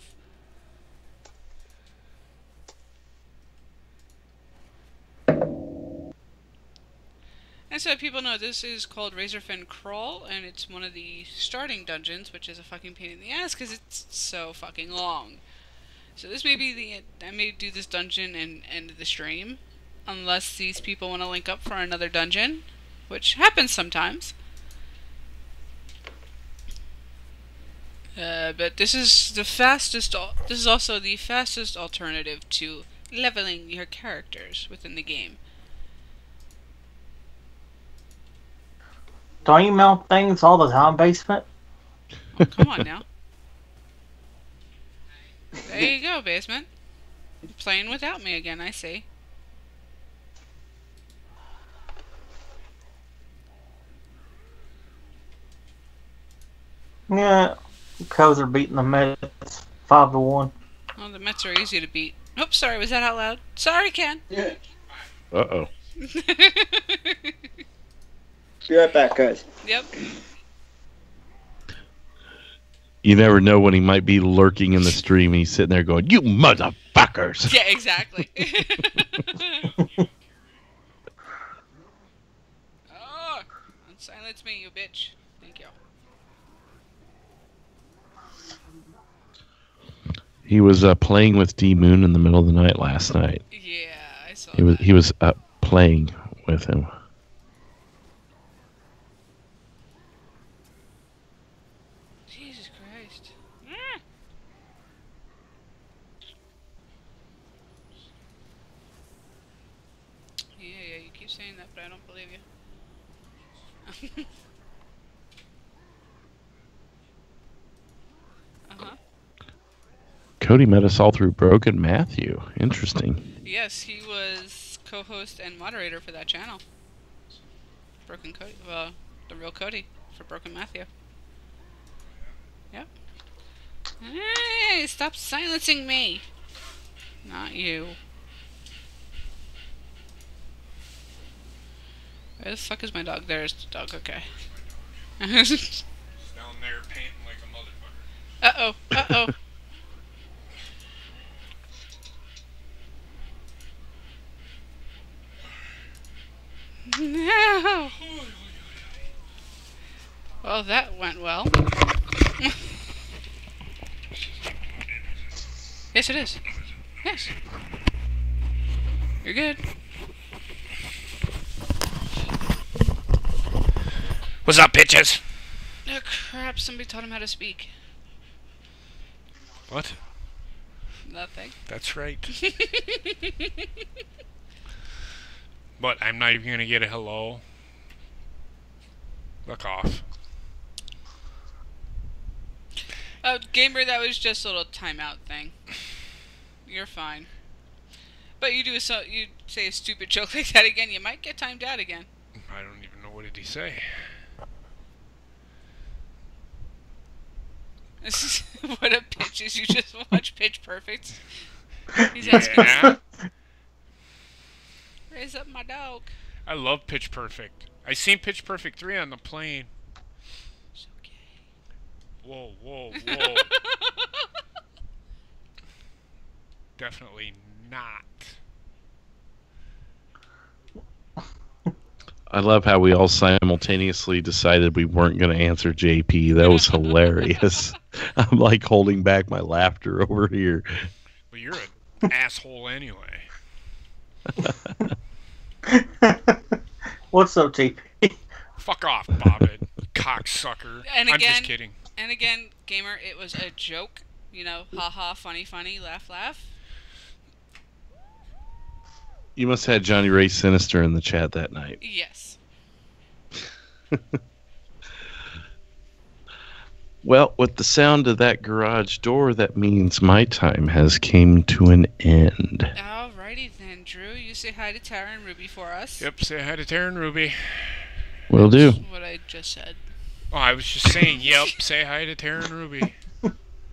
And so people know this is called Razorfen Crawl, and it's one of the starting dungeons, which is a fucking pain in the ass because it's so fucking long. So this may be I may do this dungeon and end the stream, unless these people want to link up for another dungeon, which happens sometimes. But this is the fastest. This is also the fastest alternative to leveling your characters within the game. Don't you mount things all the time, basement? Oh, come on now. There you go, basement. Playing without me again, I see. Yeah, Cubs are beating the Mets 5-1. Oh, the Mets are easy to beat. Oops, sorry, was that out loud? Sorry, Ken. Uh-oh. Be right back, guys. Yep. You never know when he might be lurking in the stream and he's sitting there going, "You motherfuckers!" Yeah, exactly. Oh, silence me, you bitch. Thank you. He was playing with D Moon in the middle of the night last night. Yeah, I saw that. He was playing with him. Jesus Christ. Yeah, you keep saying that, but I don't believe you. Uh-huh. Cody met us all through Broken Matthew. Interesting. Yes, he was co-host and moderator for that channel. Broken Cody, the real Cody for Broken Matthew. Yep. Hey, stop silencing me! Not you. Where the fuck is my dog? There's the dog, okay. Down there panting like a motherfucker. Uh-oh, uh-oh. No! Well, that went well. Yes, it is. Yes. You're good. What's up, bitches? Oh, crap, somebody taught him how to speak. What? Nothing. That's right. But I'm not even gonna get a hello. Look off. Oh, Gamer, that was just a little timeout thing. You're fine. But you say a stupid joke like that again, you might get timed out again. I don't even know, what did he say. What a pitches, you just watch Pitch Perfect. He's asking, Yeah. raise up my dog. I love Pitch Perfect. I seen Pitch Perfect 3 on the plane. It's okay. Whoa, whoa, whoa. Definitely not. I love how we all simultaneously decided we weren't going to answer JP. That was hilarious. I'm like holding back my laughter over here. Well, you're an asshole anyway. What's up, JP? Fuck off, Bobbit. Cocksucker. And I'm again, just kidding. And again, Gamer, it was a joke. You know, haha, funny, funny, laugh, laugh. You must have had Johnny Ray Sinister in the chat that night. Yes. Well, with the sound of that garage door, that means my time has came to an end. Alrighty then, Drew. You say hi to Tara and Ruby for us. Yep, say hi to Tara and Ruby. Will do. That's what I just said. Oh, I was just saying, yep, say hi to Tara and Ruby.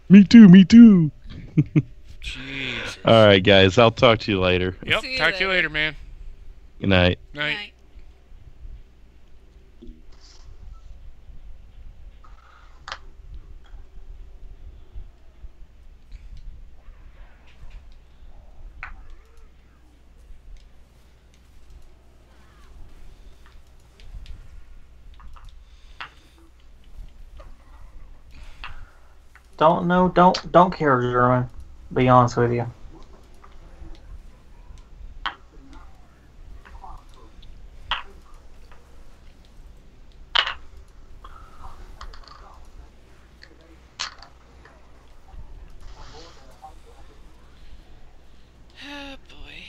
Me too, me too. Jesus. All right, guys. I'll talk to you later. Yep, See you talk to you later. later, man. Good night. Night. Night. Don't care, German. Be honest with you. Oh boy.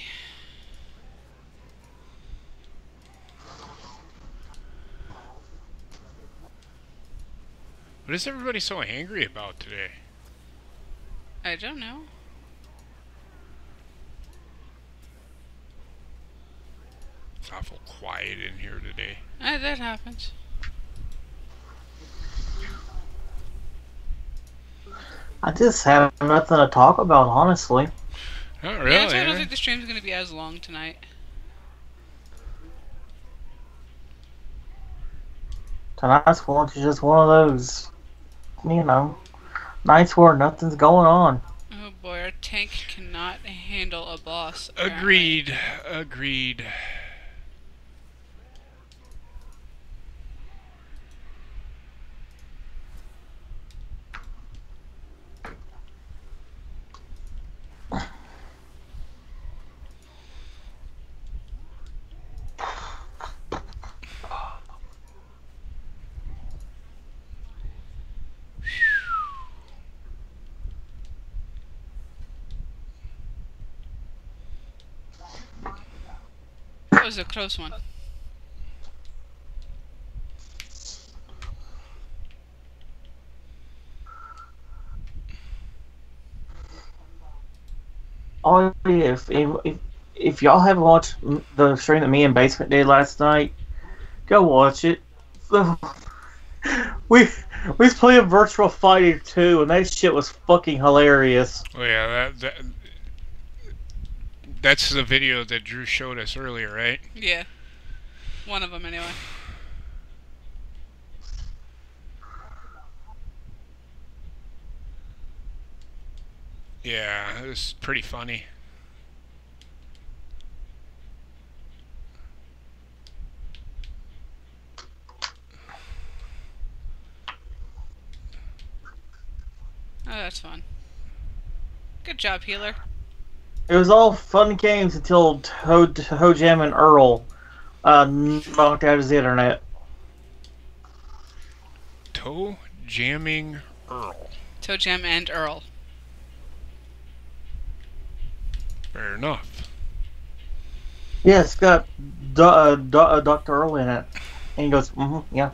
What is everybody so angry about today? I don't know. It's awful quiet in here today. That happens. I just have nothing to talk about, honestly. Not really. Yeah, so I don't think the stream's going to be as long tonight. Tonight's just one of those, nights where nothing's going on. Oh boy, our tank cannot handle a boss. Agreed. Apparently. Agreed. That was a close one. Oh, yeah, if y'all haven't watched the stream that me and Basement did last night, go watch it. we was playing Virtual Fighter 2, and that shit was fucking hilarious. Oh yeah, that's the video that Drew showed us earlier, right? Yeah. One of them, anyway. Yeah, it was pretty funny. Oh, that's fun. Good job, healer. It was all fun games until Hojam and Earl knocked out his internet. Toe jamming Earl. Toe Jam and Earl. Fair enough. Yeah, it's got Dr. Earl in it. And he goes, yeah,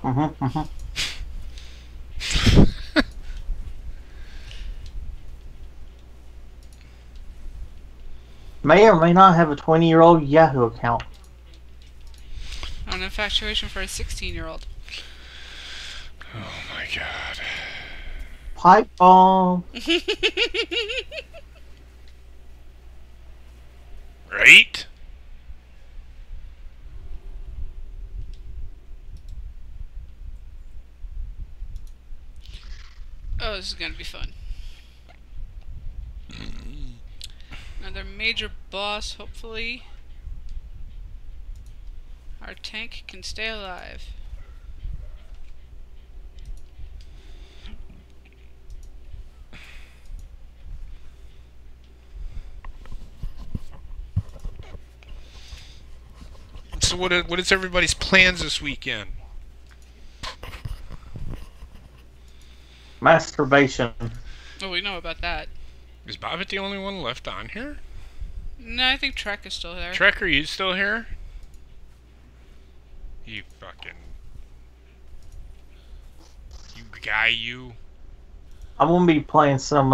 May or may not have a 20-year-old Yahoo account. An infatuation for a 16-year-old. Oh my god. Pipe bomb. Right? Oh, this is gonna be fun. Another major boss, hopefully. Our tank can stay alive. So what is everybody's plans this weekend? Masturbation. Oh, we know about that. Is Bobbit the only one left on here? No, I think Trek is still there. Trek, are you still here? You fucking... You guy, you. I'm gonna be playing some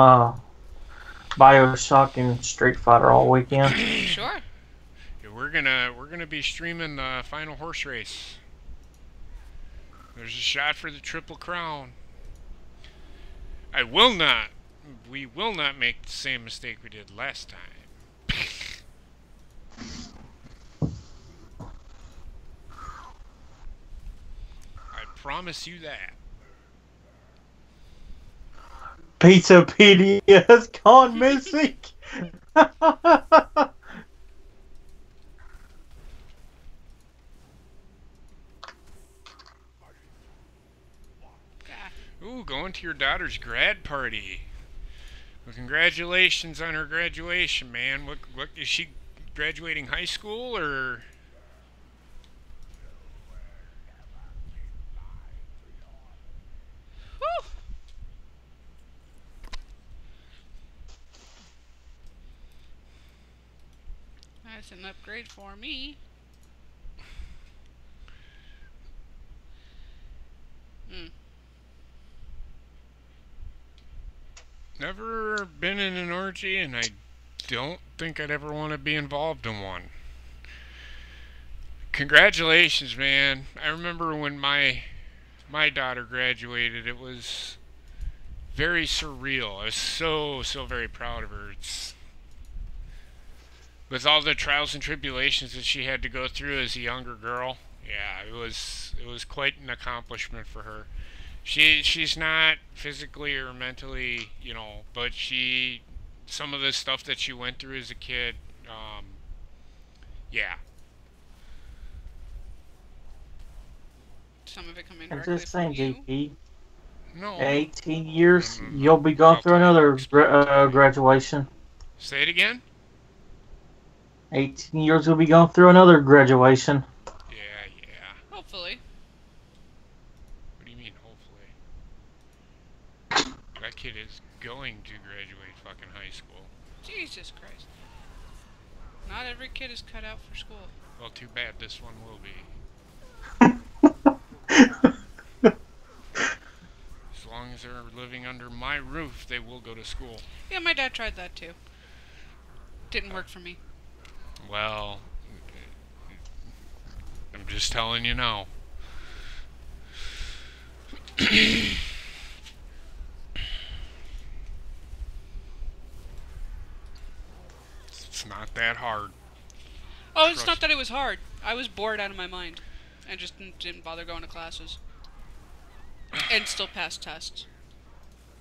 Bioshock and Street Fighter all weekend. Sure. Yeah, we're gonna be streaming the final horse race. There's a shot for the Triple Crown. We will not make the same mistake we did last time. I promise you that. Pizzapedia has gone missing. Ooh, going to your daughter's grad party. Well, congratulations on her graduation, man. What is she graduating high school or? Whew. That's an upgrade for me. never been in an orgy, and I don't think I'd ever want to be involved in one. Congratulations, man. I remember when my daughter graduated, it was very surreal. I was so very proud of her. With all the trials and tribulations that she had to go through as a younger girl, yeah, it was quite an accomplishment for her. She's not physically or mentally, but some of the stuff that she went through as a kid, yeah. Some of it coming I'm directly just saying, from you. JP. No. 18 years, No. you'll be going through another graduation. Say it again? 18 years, you'll be going through another graduation. Yeah. Hopefully. What do you mean, hopefully? That kid is going to graduate fucking high school. Jesus Christ. Not every kid is cut out for school. Well, too bad this one will be. As long as they're living under my roof, they will go to school. Yeah, my dad tried that too. Didn't work for me. Well, I'm just telling you now. It's not that hard. Oh, it's not that it was hard. I was bored out of my mind. And just didn't bother going to classes. And still passed tests.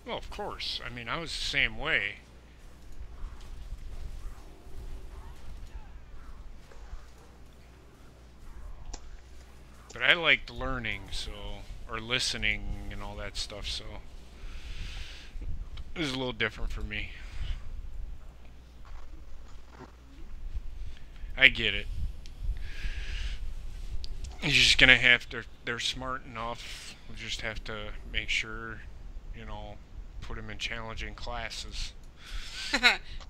Well, of course. I mean, I was the same way. But I liked learning, or listening and all that stuff, so it was a little different for me. I get it. You're just gonna have to, they're smart enough, we just have to make sure, put them in challenging classes.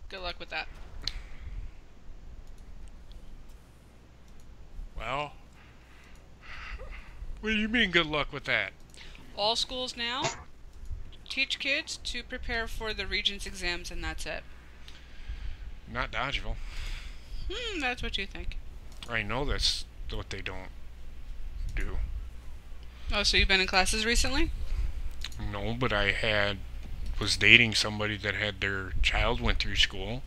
Good luck with that. Well, what do you mean good luck with that? All schools now teach kids to prepare for the Regents exams, and that's it. Not Dodgeville. That's what you think. I know that's what they don't do. Oh, so you've been in classes recently? No, but I was dating somebody that had their child went through school.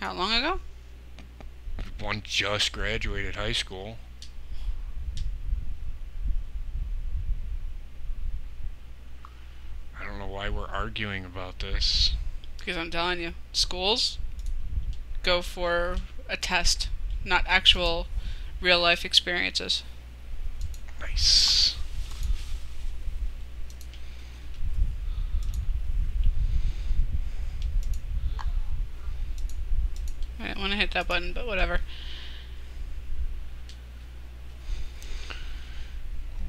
How long ago? One just graduated high school. I don't know why we're arguing about this. Because I'm telling you, schools go for a test, not actual real life experiences. Nice. I didn't want to hit that button, but whatever.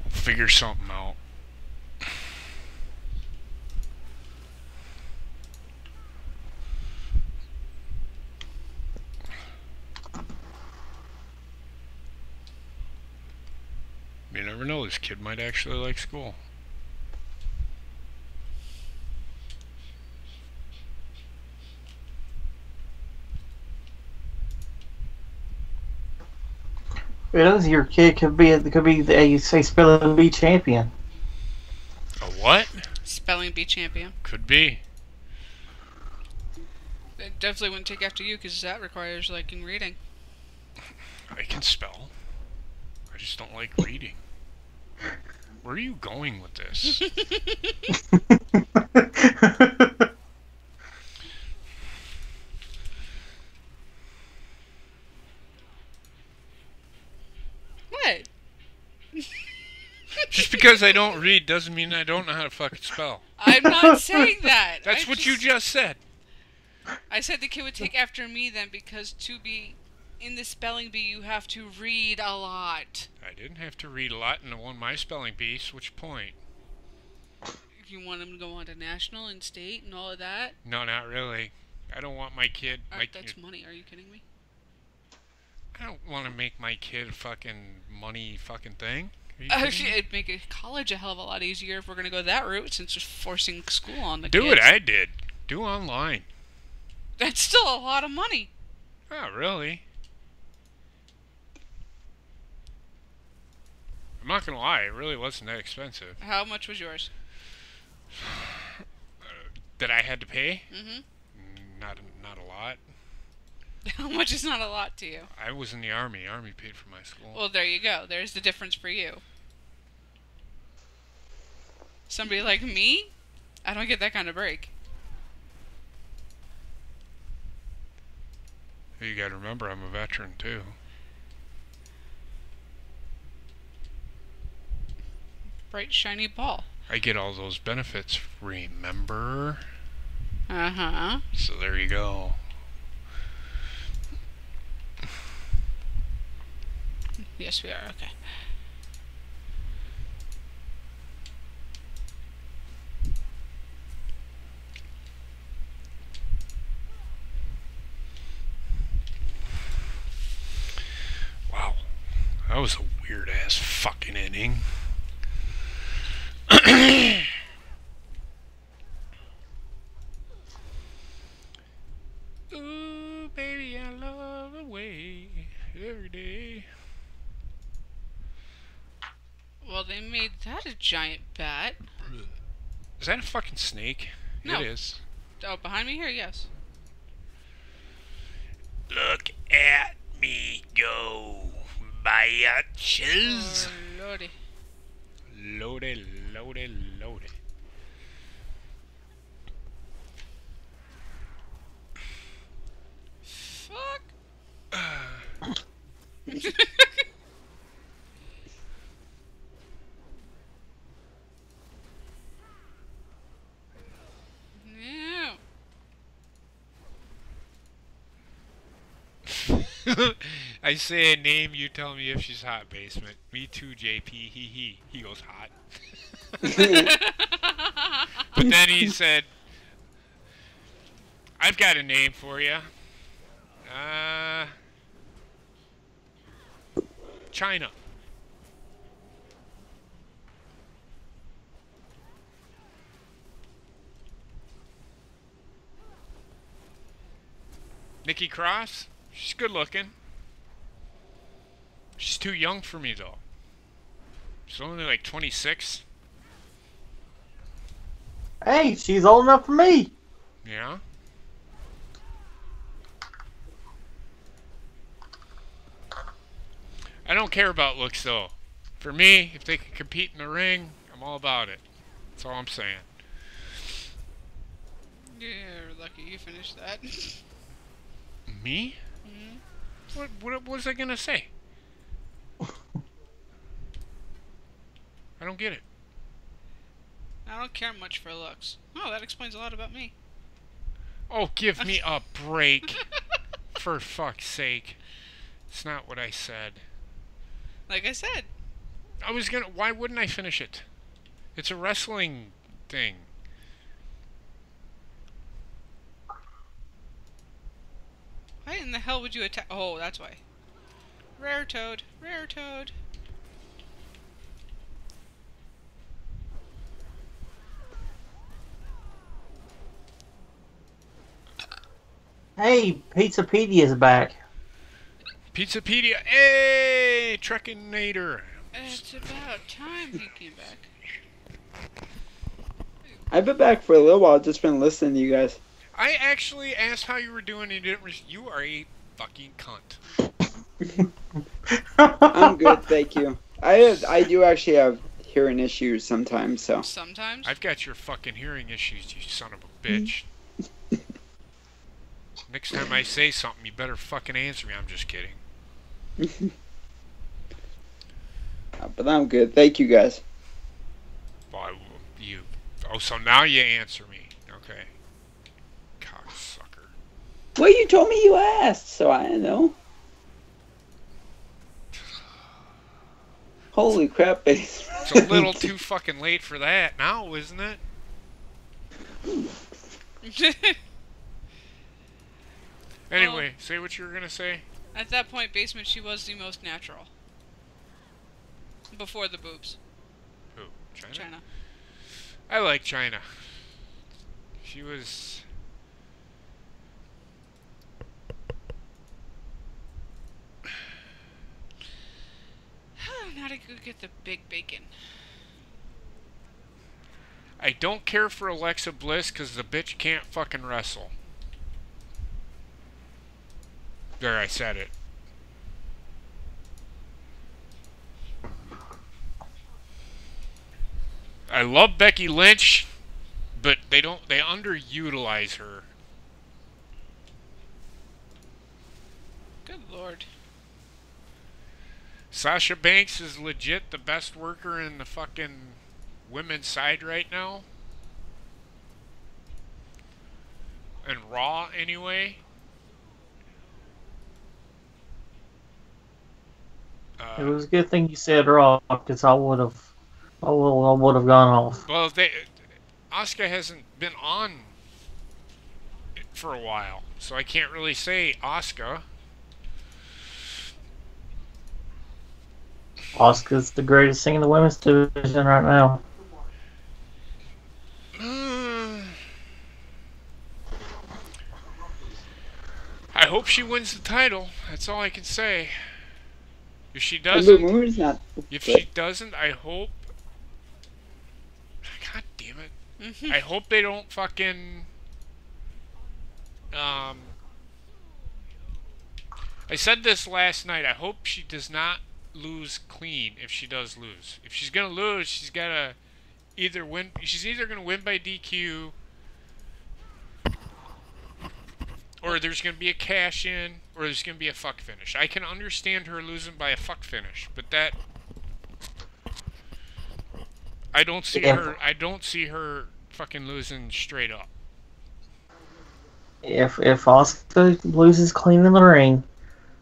We'll figure something out. You never know, this kid might actually like school. It is, your kid could be a say spelling bee champion. A what? Spelling bee champion. Could be. It definitely wouldn't take after you because that requires liking reading. I can spell. I just don't like reading. Where are you going with this? What? Just because I don't read doesn't mean I don't know how to fucking spell. I'm not saying that. That's what you just said. I said the kid would take after me then because to be in the spelling bee you have to read a lot. I didn't have to read a lot in my spelling bees. Which point? If you want him to go on to national and state and all of that. No, not really. I don't want my kid. That's money. Are you kidding me? I don't want to make my kid a fucking money fucking thing. It'd make college a hell of a lot easier if we're gonna go that route, since just forcing school on the Do kids. what I did. Do online. That's still a lot of money. Not really. I'm not gonna lie, it really wasn't that expensive. How much was yours? That I had to pay? Mm-hmm. Not a lot. How much is not a lot to you? I was in the Army. Army paid for my school. Well, there you go. There's the difference for you. Somebody like me, I don't get that kind of break. You gotta remember, I'm a veteran, too. Bright, shiny ball. I get all those benefits, remember? Uh-huh. So there you go. Yes, we are. Okay. Wow. That was a weird-ass fucking inning. Ooh, baby, I love the way every day. Well, they made that a giant bat. Is that a fucking snake? No. It is. Oh, behind me here? Yes. Look at me go, bitches. Oh, lordy. Loaded, loaded, loaded. Fuck. No. I say a name, you tell me if she's hot, basement. Me too, JP. He goes hot. But then he said, I've got a name for you. China. Nikki Cross? She's good looking. She's too young for me, though. She's only like 26. Hey, she's old enough for me. Yeah? I don't care about looks, though. For me, if they can compete in the ring, I'm all about it. That's all I'm saying. You're lucky you finished that. Me? Mm-hmm. What was I gonna say? I don't get it. I don't care much for looks. Oh, that explains a lot about me. Oh, give me a break. For fuck's sake. It's not what I said. Like I said. I was gonna... Why wouldn't I finish it? It's a wrestling thing. Why in the hell would you attack? Oh, that's why. Rare toad. Rare toad. Hey, Pizzapedia's back. Pizzapedia. Hey! Trekkinator. It's about time he came back. I've been back for a little while, just been listening to you guys. I actually asked how you were doing and you didn't... You are a fucking cunt. I'm good, thank you. I do actually have hearing issues sometimes, so. Sometimes. I've got your fucking hearing issues, you son of a bitch. Next time I say something, you better fucking answer me. I'm just kidding. But I'm good, thank you guys. Well, oh, so now you answer me. Okay. Cocksucker. Well, you told me you asked, so I know. Holy crap, base. It's a little too fucking late for that now, isn't it? Anyway, say what you were gonna say. At that point, Basement, she was the most natural. Before the boobs. Who? China? China. I like China. She was Go get the big bacon. I don't care for Alexa Bliss because the bitch can't fucking wrestle. There, I said it. I love Becky Lynch, but they underutilize her. Good lord. Sasha Banks is legit the best worker in the fucking women's side right now. And Raw, anyway. It was a good thing you said Raw, because I would have gone off. Well, Asuka hasn't been on for a while, so I can't really say Asuka. Asuka's the greatest thing in the women's division right now. I hope she wins the title. That's all I can say. If she But doesn't, Moon's not if good. she doesn't, I hope. God damn it! Mm-hmm. I hope they don't fucking. I said this last night. I hope she does not lose clean. If she does lose, if she's gonna lose, she's gotta either win. She's either gonna win by DQ, or there's gonna be a cash in, or there's gonna be a fuck finish. I can understand her losing by a fuck finish, but that I don't see her. I don't see her fucking losing straight up. If Asuka loses clean in the ring,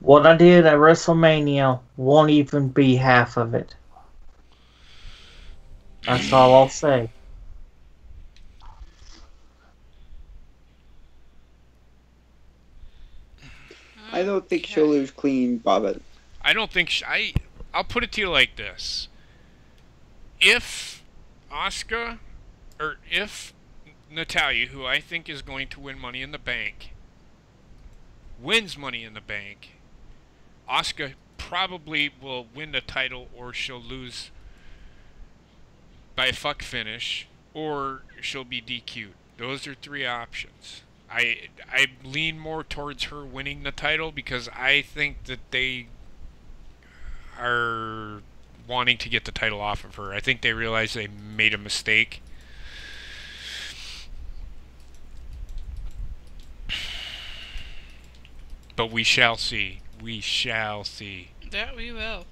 what I did at WrestleMania won't even be half of it. That's all I'll say. I don't think she'll lose clean, Bobbit. I don't think I'll put it to you like this: if Asuka, or if Natalya, who I think is going to win Money in the Bank, wins Money in the Bank, Asuka probably will win the title, or she'll lose by a fuck finish, or she'll be DQ'd. Those are three options. I lean more towards her winning the title because I think that they are wanting to get the title off of her. I think they realize they made a mistake. But we shall see. We shall see. That we will.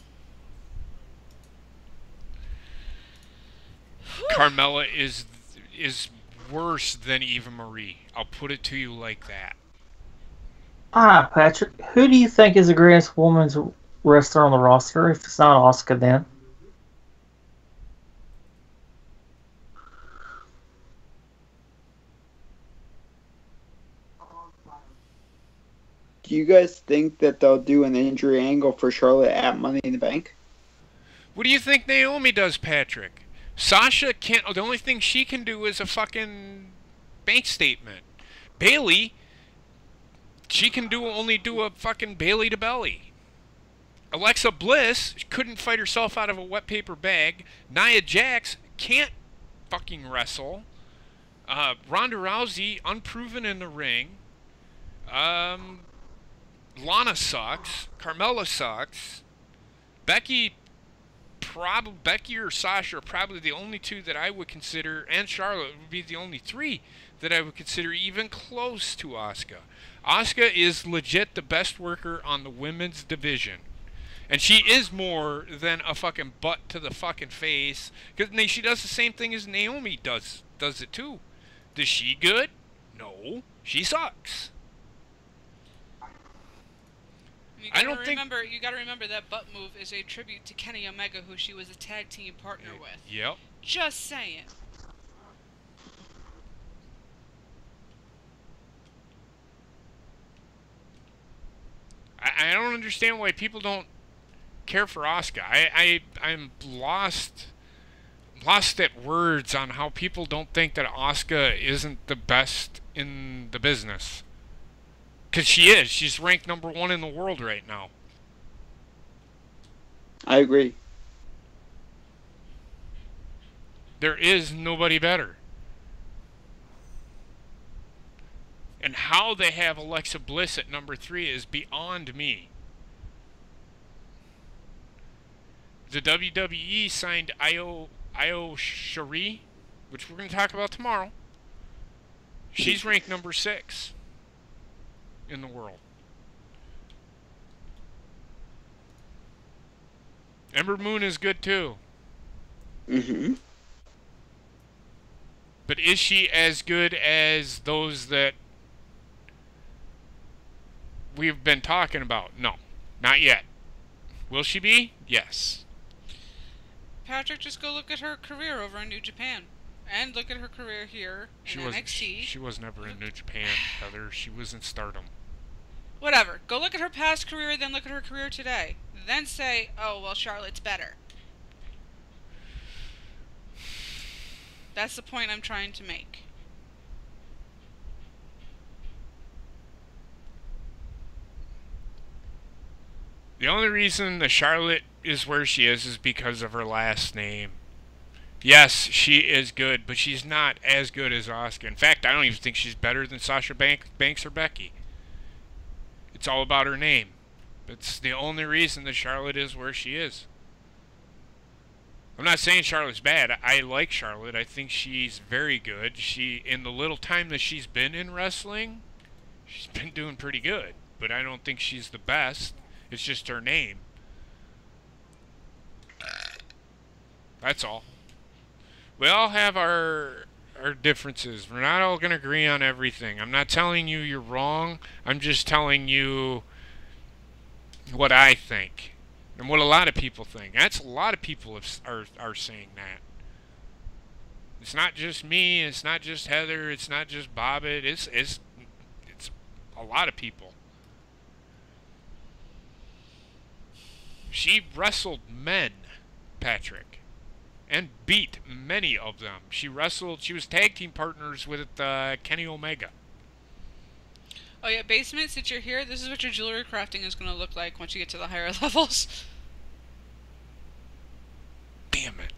Carmella is worse than Eva Marie. I'll put it to you like that. Patrick, who do you think is the greatest women's wrestler on the roster? If it's not Asuka, then Do you guys think that they'll do an injury angle for Charlotte at Money in the Bank? What do you think Naomi does, Patrick? Sasha can't. The only thing she can do is a fucking bank statement. Bailey, she can only do a fucking Bailey to belly. Alexa Bliss couldn't fight herself out of a wet paper bag. Nia Jax can't fucking wrestle. Ronda Rousey, unproven in the ring. Lana sucks. Carmella sucks. Becky or Sasha are probably the only two that I would consider, and Charlotte would be the only three that I would consider even close to Asuka. Asuka is legit the best worker on the women's division. And she is more than a fucking butt to the fucking face. Because she does the same thing as Naomi does it too. Is she good? No. She sucks. You gotta remember that butt move is a tribute to Kenny Omega, who she was a tag team partner with. Yep. Just saying. I don't understand why people don't care for Asuka. I'm lost at words on how people don't think that Asuka isn't the best in the business. Because she is. She's ranked #1 in the world right now. I agree. There is nobody better. And how they have Alexa Bliss at number 3 is beyond me. The WWE signed Io Shirai, which we're going to talk about tomorrow. She's ranked number 6 in the world. Ember Moon is good too. Mm-hmm. But is she as good as those that we've been talking about? No, not yet. Will she be? Yes. Patrick, just go look at her career over in New Japan. And look at her career here in NXT. She was never in New Japan, Heather. She was in Stardom. Whatever. Go look at her past career, then look at her career today. Then say, oh, well, Charlotte's better. That's the point I'm trying to make. The only reason that Charlotte is where she is because of her last name. Yes, she is good, but she's not as good as Asuka. In fact, I don't even think she's better than Sasha Banks or Becky. It's all about her name. It's the only reason that Charlotte is where she is. I'm not saying Charlotte's bad. I like Charlotte. I think she's very good. In the little time that she's been in wrestling, she's been doing pretty good. But I don't think she's the best. It's just her name. That's all. We all have our differences. We're not all going to agree on everything. I'm not telling you you're wrong. I'm just telling you what I think. And what a lot of people think. That's a lot of people are saying that. It's not just me. It's not just Heather. It's not just Bobbitt. It's a lot of people. She wrestled men, Patrick, and beat many of them. She was tag team partners with Kenny Omega. Oh yeah, Basement, since you're here, this is what your jewelry crafting is going to look like once you get to the higher levels. Damn it.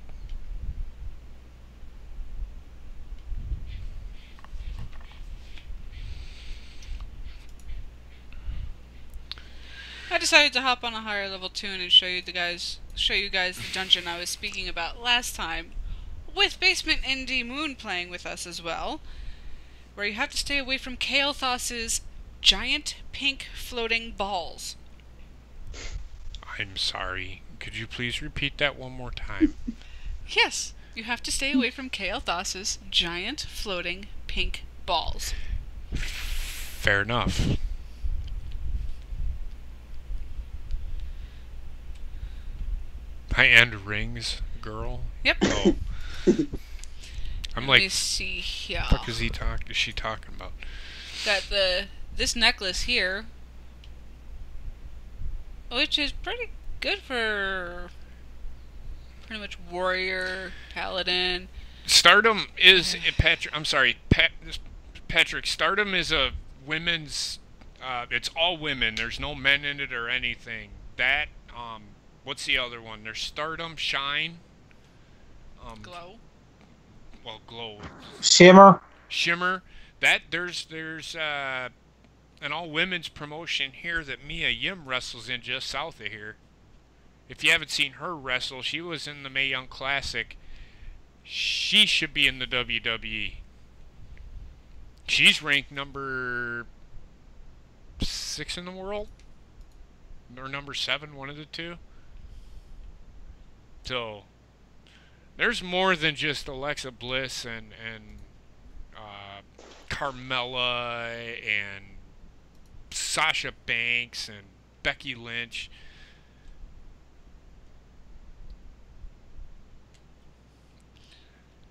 I decided to hop on a higher level tune and show you guys the dungeon I was speaking about last time, with Basement Indie Moon playing with us as well, where you have to stay away from Kael'thas's giant pink floating balls. I'm sorry. Could you please repeat that one more time? Yes, you have to stay away from Kael'thas's giant floating pink balls. Fair enough. High-end rings, girl. Yep. Oh. I'm Let me see here. What is she talking about? Got this necklace here, which is pretty good for pretty much warrior, paladin. Stardom is Patrick. I'm sorry, Patrick. Stardom is a women's. It's all women. There's no men in it or anything. That what's the other one? There's Stardom, Shine, Glow. Well, Glow. Shimmer. That there's an all women's promotion here that Mia Yim wrestles in just south of here. If you haven't seen her wrestle, she was in the Mae Young Classic. She should be in the WWE. She's ranked number 6 in the world, or number 7, one of the two. So there's more than just Alexa Bliss and Carmella and Sasha Banks and Becky Lynch.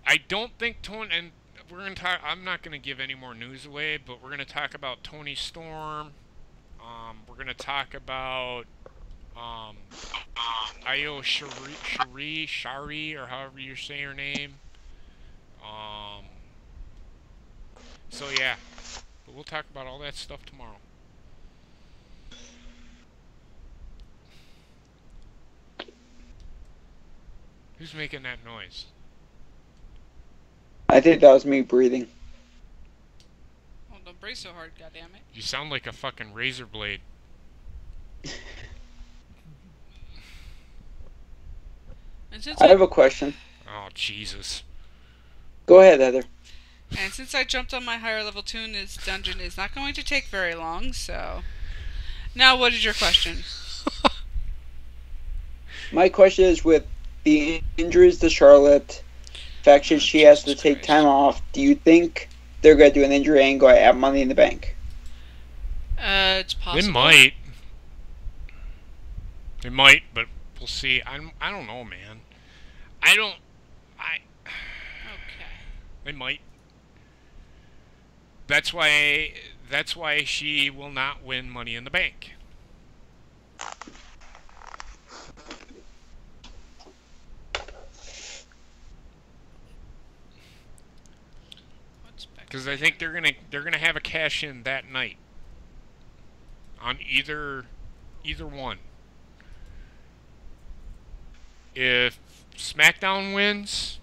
I don't think Tony, and we're gonna talk. I'm not gonna give any more news away, but we're gonna talk about Toni Storm. We're gonna talk about Io Shirai, or however you say her name. So yeah, but we'll talk about all that stuff tomorrow. Who's making that noise? I think that was me breathing. Oh, don't breathe so hard, goddammit. You sound like a fucking razor blade. And since I have a question. Oh, Jesus. Go ahead, Heather. And since I jumped on my higher level tune, this dungeon is not going to take very long, so... Now, what is your question? My question is, with the injuries to Charlotte, the fact that she has to Jesus take Christ. time off, do you think they're going to do an injury angle at Money in the Bank? It's possible. They might. They might, but we'll see. I don't know, man. Okay. They might. That's why she will not win Money in the Bank. What's back Because I think they're gonna have a cash in that night. On either one. If SmackDown wins,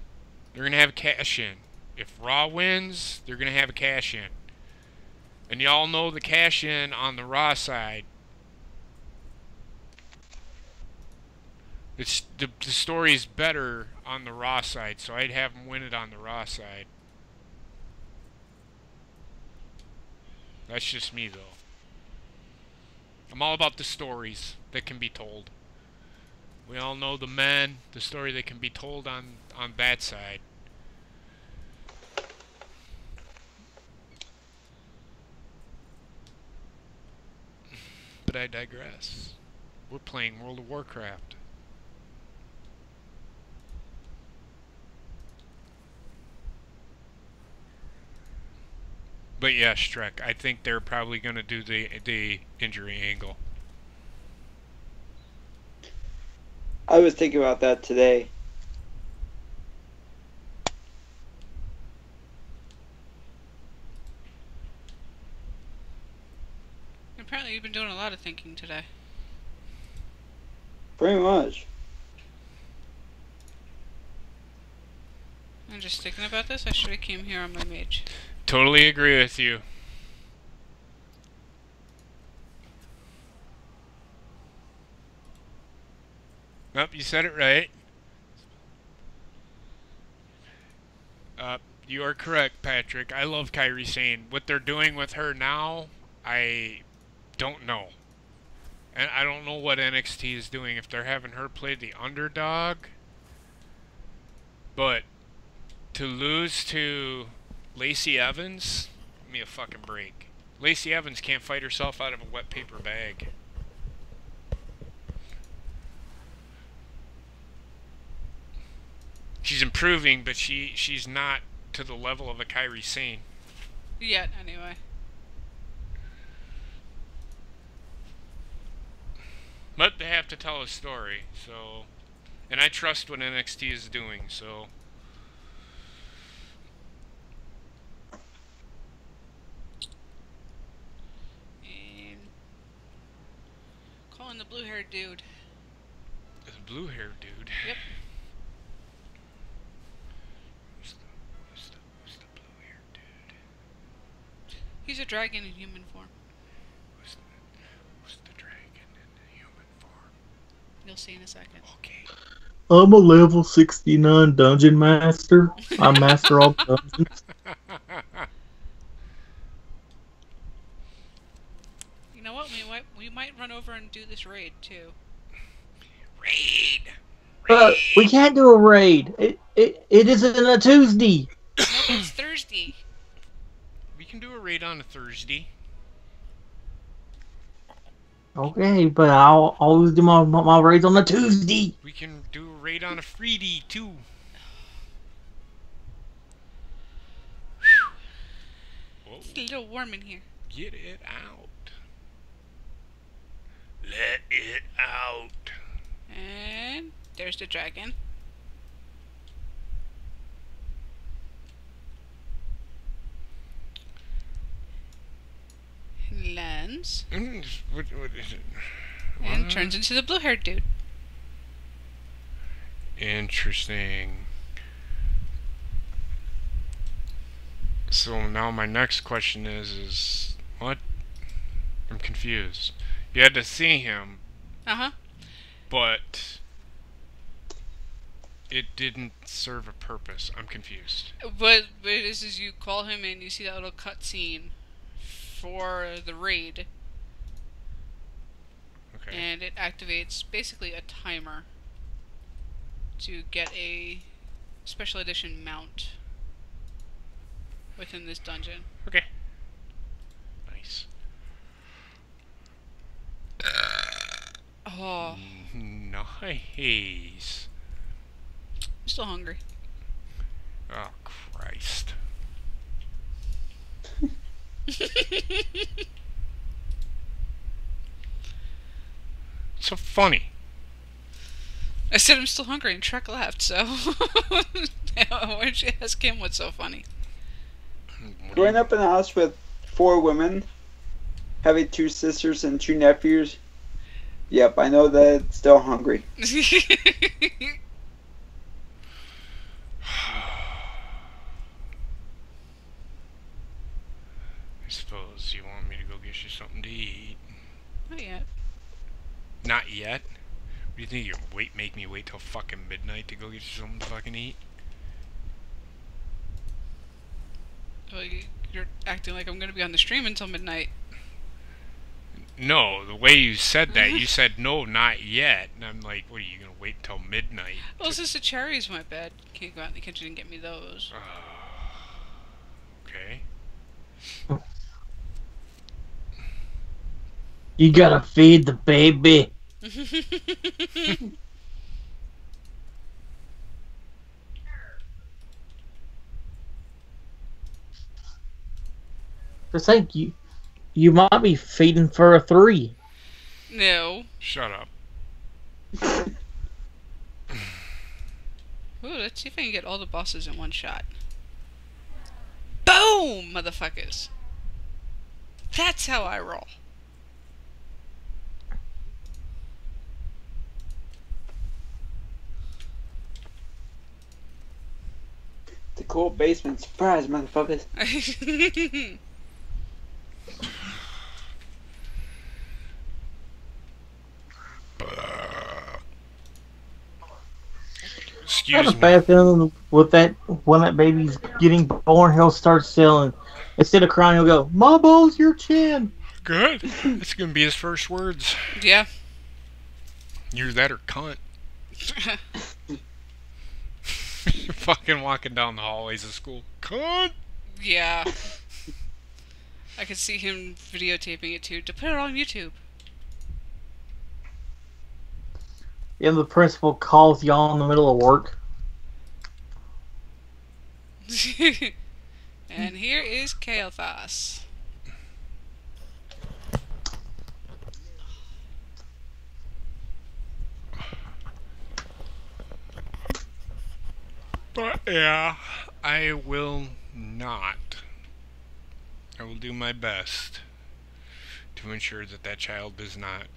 they're gonna have a cash in. If Raw wins, they're gonna have a cash in. And y'all know the cash in on the Raw side. It's the story is better on the Raw side, so I'd have them win it on the Raw side. That's just me, though. I'm all about the stories that can be told. We all know the men, the story that can be told on that side. But I digress. We're playing World of Warcraft. But yeah, Shrek, I think they're probably going to do the injury angle. I was thinking about that today. Apparently you've been doing a lot of thinking today. Pretty much. I'm just thinking about this. I should have came here on my mage. Totally agree with you. Nope, you said it right. You are correct, Patrick. I love Kairi Sane. What they're doing with her now, I don't know. And I don't know what NXT is doing. If they're having her play the underdog. But to lose to Lacey Evans, give me a fucking break. Lacey Evans can't fight herself out of a wet paper bag. She's improving, but she's not to the level of a Kairi Sane. Yet, anyway. But they have to tell a story, so... And I trust what NXT is doing, so... And... calling the blue-haired dude. The blue-haired dude. Yep. Who's the blue-haired dude? He's a dragon in human form. Who's the dragon in the human form? You'll see in a second. Okay. I'm a level 69 dungeon master. I master all dungeons. You know what? We might run over and do this raid too. Raid! We can't do a raid. It isn't a Tuesday. No, it's Thursday. We can do a raid on a Thursday. Okay, but I'll always do my raids on a Tuesday. We can do a raid on a Friday, too. Whoa. It's a little warm in here. Get it out. Let it out. And there's the dragon. Lands. What is it? And What? turns into the blue-haired dude. Interesting. So now my next question is what? I'm confused. You had to see him, but it didn't serve a purpose. I'm confused. What it is you call him and you see that little cutscene for the raid. Okay. And it activates basically a timer to get a special edition mount within this dungeon. Okay. Nice. Oh, Nice. I'm still hungry. Oh, Christ. So funny. I said I'm still hungry and Trek laughed, so why don't you ask him what's so funny? Growing up in a house with 4 women, having 2 sisters and 2 nephews, yep, I know that it's still hungry. I suppose you want me to go get you something to eat. Not yet. Not yet? What do you think? You're make me wait till fucking midnight to go get you something to fucking eat? Well, you're acting like I'm gonna be on the stream until midnight. No, the way you said that, you said no, not yet. And I'm like, what are you gonna wait till midnight? Well, since the cherries went bad, can't go out in the kitchen and get me those. Okay. You gotta feed the baby. Just think, you might be feeding for a 3. No. Shut up. Ooh, let's see if I can get all the bosses in one shot. Boom, motherfuckers. That's how I roll. The cool basement surprise, motherfuckers. I have Excuse a me. bad feeling with that when that baby's getting born, he'll start selling. Instead of crying, he'll go, "My balls, your chin." Good. That's gonna be his first words. Yeah. You're that or cunt. Fucking walking down the hallways of school. Cunt! Yeah. I could see him videotaping it too, to put it on YouTube. And the principal calls y'all in the middle of work. And here is Kael'thas. But yeah, I will not. I will do my best to ensure that that child does not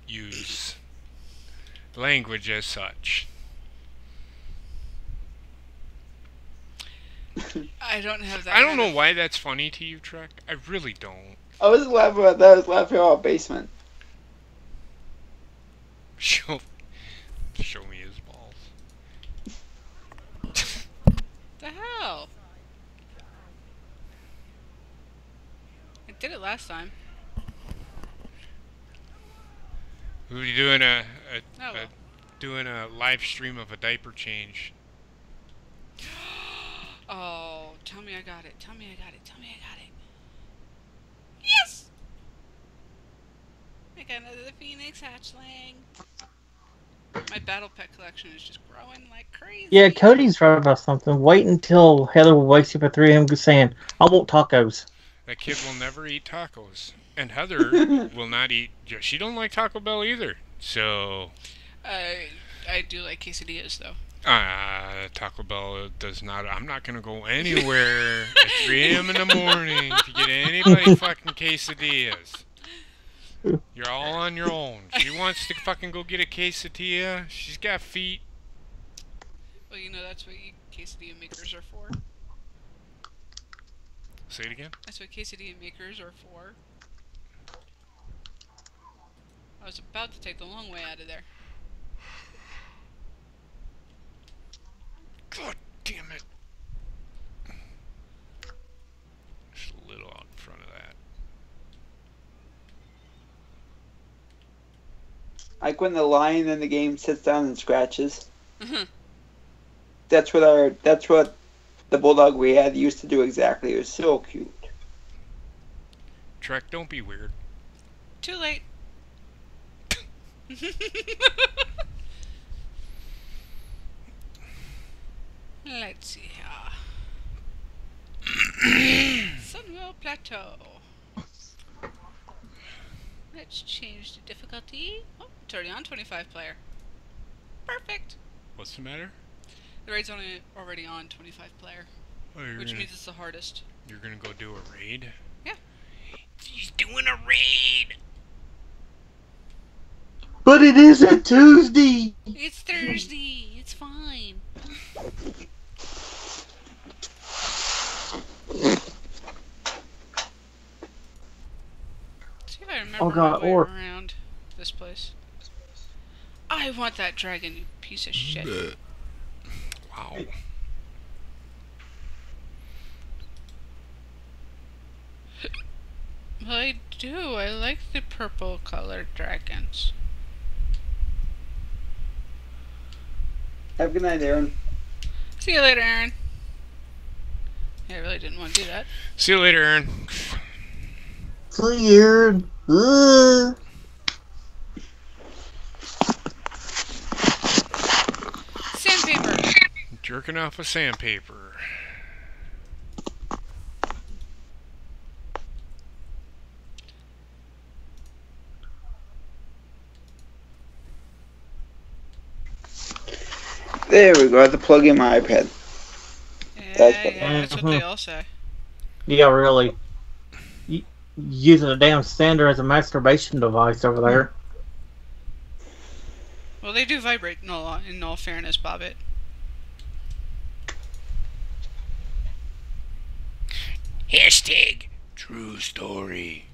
use language as such. I don't have that. I don't kind know of- why that's funny to you, Trek. I really don't. I was laughing about that. I was laughing about basement. Show me his balls. The hell? I did it last time. We were doing Oh, well. doing a live stream of a diaper change. Oh, tell me I got it. Tell me I got it. Tell me I got it. Yes! I got another Phoenix hatchling. My battle pet collection is just growing like crazy. Yeah, Cody's right about something. Wait until Heather wakes up at 3 a.m. saying, "I want tacos." That kid will never eat tacos, and Heather will not eat. She don't like Taco Bell either. So, I do like quesadillas though. Taco Bell does not. I'm not gonna go anywhere at 3 a.m. in the morning to get anybody fucking quesadillas. You're all on your own. She wants to fucking go get a quesadilla. She's got feet. Well, you know that's what quesadilla makers are for. Say it again. That's what quesadilla makers are for. I was about to take the long way out of there. God damn it. Just a little out in front of that. Like when the lion in the game sits down and scratches. Mhm. That's what the bulldog we had used to do exactly. It was so cute. Trek, don't be weird. Too late. Let's see here. Sunwell Plateau. Let's change the difficulty. Oh, it's already on 25 player. Perfect. What's the matter? The raid's already on 25 player, Oh, which means it's the hardest. You're gonna go do a raid? Yeah. She's doing a raid! But it isn't Tuesday. It's Thursday. It's fine. See if I remember my way around this place. I want that dragon, you piece of shit. Wow. I do. I like the purple colored dragons. Have a good night, Aaron. See you later, Aaron. Yeah, I really didn't want to do that. See you later, Aaron. See Aaron. Sandpaper. Jerking off with sandpaper. There we go. I have to plug in my iPad. That's what they all say. Yeah, really. Using a damn sander as a masturbation device over there. Well, they do vibrate in all fairness, Bobbit. Hashtag true story.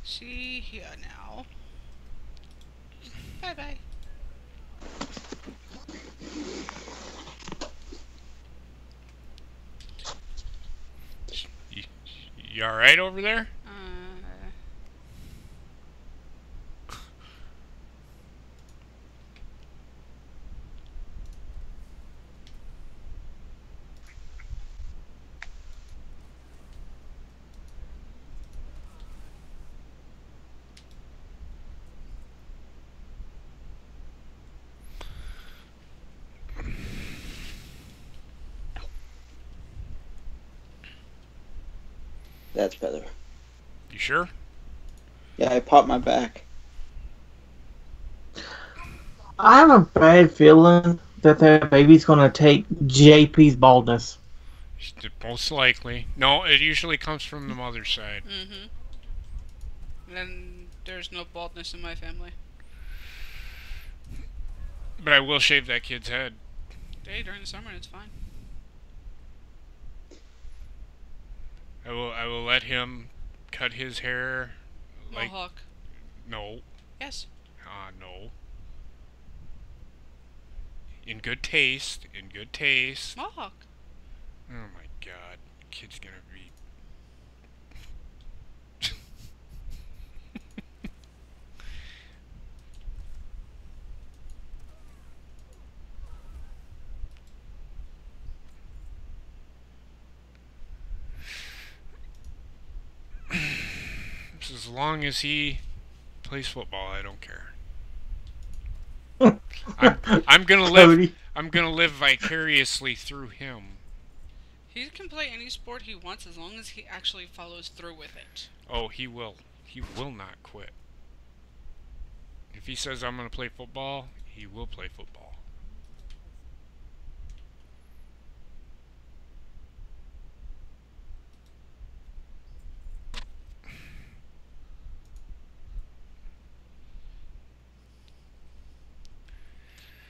See here now. Bye bye. You alright over there? That's better. You sure? Yeah, I popped my back. I have a bad feeling that that baby's gonna take JP's baldness. Most likely. No, it usually comes from the mother's side. Mm-hmm. And there's no baldness in my family. But I will shave that kid's head. Hey, during the summer, it's fine. I will let him cut his hair like Mohawk. no. Yes. No. In good taste. In good taste. Mohawk. Oh my god. Kid's gonna be as long as he plays football, I don't care. I'm gonna live. I'm gonna live vicariously through him. He can play any sport he wants as long as he actually follows through with it. Oh, he will. He will not quit. If he says I'm going to play football, he will play football.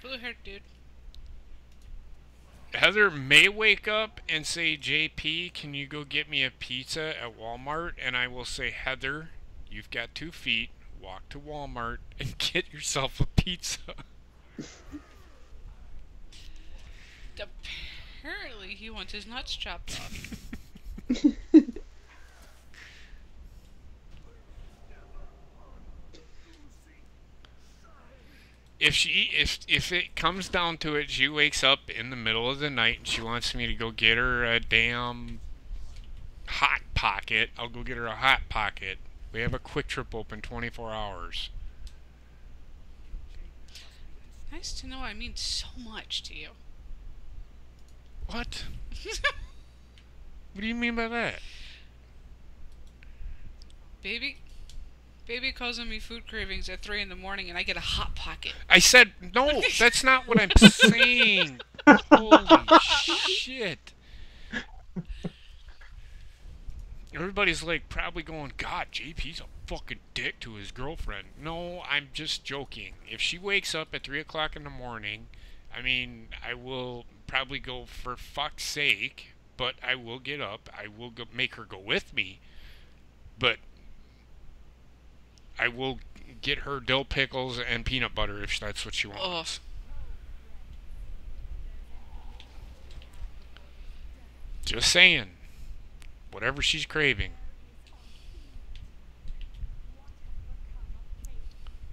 Blue haired dude. Heather may wake up and say, JP, can you go get me a pizza at Walmart? And I will say, Heather, you've got 2 feet. Walk to Walmart and get yourself a pizza. Apparently, he wants his nuts chopped off. If it comes down to it, she wakes up in the middle of the night and she wants me to go get her a damn Hot Pocket, I'll go get her a Hot Pocket. We have a Quick Trip open 24 hours. Nice to know I mean so much to you. What? What do you mean by that? Baby causing me food cravings at 3 in the morning and I get a Hot Pocket. I said, no, that's not what I'm saying. Holy shit. Everybody's like probably going, God, JP's a fucking dick to his girlfriend. No, I'm just joking. If she wakes up at 3 o'clock in the morning, I mean, I will probably go for fuck's sake, but I will get up. I will go make her go with me, but I will get her dill pickles and peanut butter if that's what she wants. Just saying. Whatever she's craving.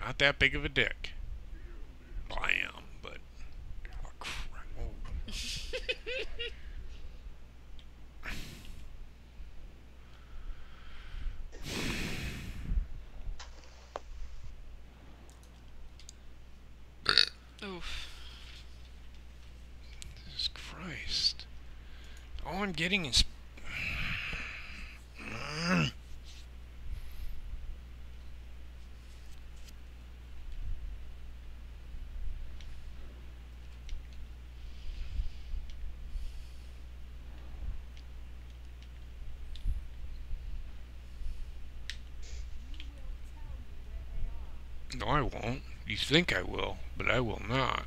Not that big of a dick. Well, I am, but... Oh, crap. Oh. Oof. Jesus Christ. All I'm getting is... No, I won't. You think I will, but I will not.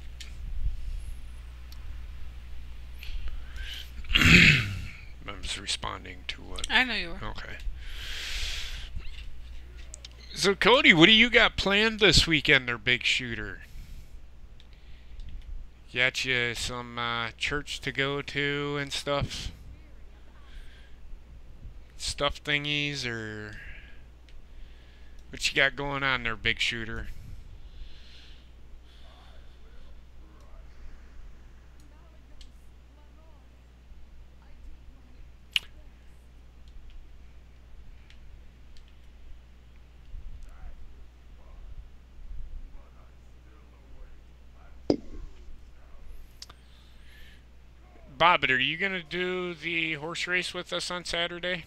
I was responding to what... I know you were. Okay. So, Cody, what do you got planned this weekend, there, big shooter? Got you some church to go to and stuff? Stuff thingies, or... What you got going on there, big shooter? Bobbit, are you going to do the horse race with us on Saturday?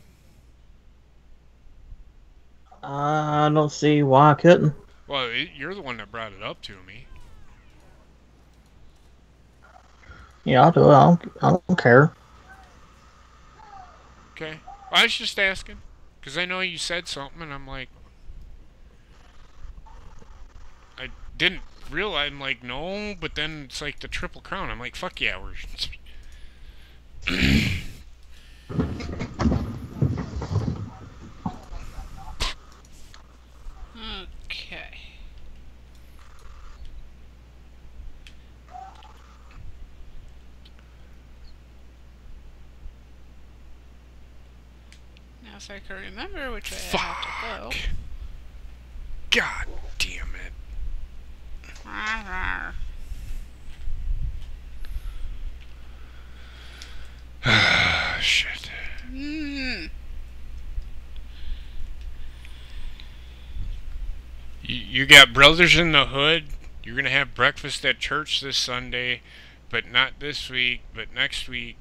I don't see why I couldn't. Well, you're the one that brought it up to me. Yeah, I'll do it. I don't care. Okay. Well, I was just asking. Because I know you said something, and I'm like... I didn't realize, I'm like, no, but then it's like the Triple Crown. I'm like, fuck yeah, we're... Okay. Now if I can remember which way I have to go. God damn it. Shit. You got Brothers in the Hood. You're going to have breakfast at church this Sunday, but not this week, but next week.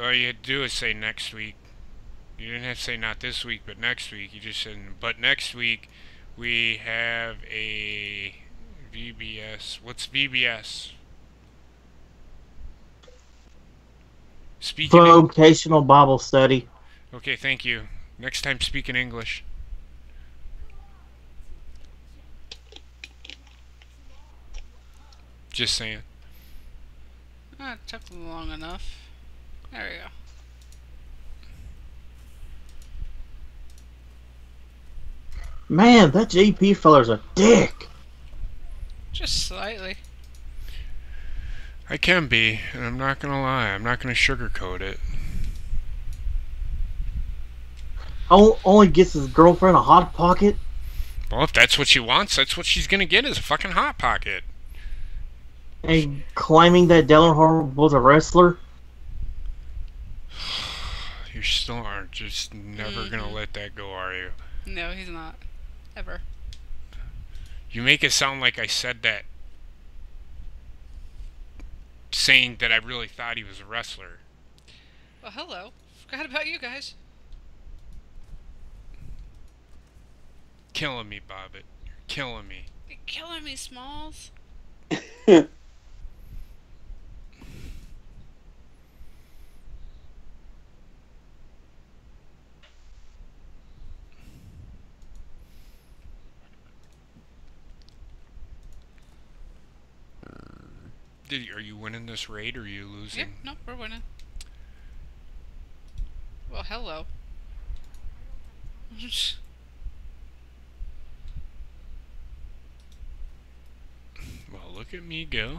All you do is say next week. You didn't have to say not this week, but next week. You just said, but next week we have a VBS. What's VBS? Speaking. Vocational Bible study. Okay, thank you. Next time, speak in English. Just saying. It took long enough. There we go. Man, that JP feller's a dick. Just slightly. I can be, and I'm not gonna lie. I'm not gonna sugarcoat it. Only gets his girlfriend a hot pocket. Well, if that's what she wants, that's what she's gonna get, is a fucking hot pocket. And claiming that Dellenhorn was a wrestler. You still are just never gonna let that go, are you? No, he's not. Ever. You make it sound like I said that saying that I really thought he was a wrestler. Well, hello. Forgot about you guys. Killing me, Bobbit. You're killing me. You're killing me, Smalls. Are you winning this raid or are you losing? Yep, nope, we're winning. Well, hello. Well, look at me go.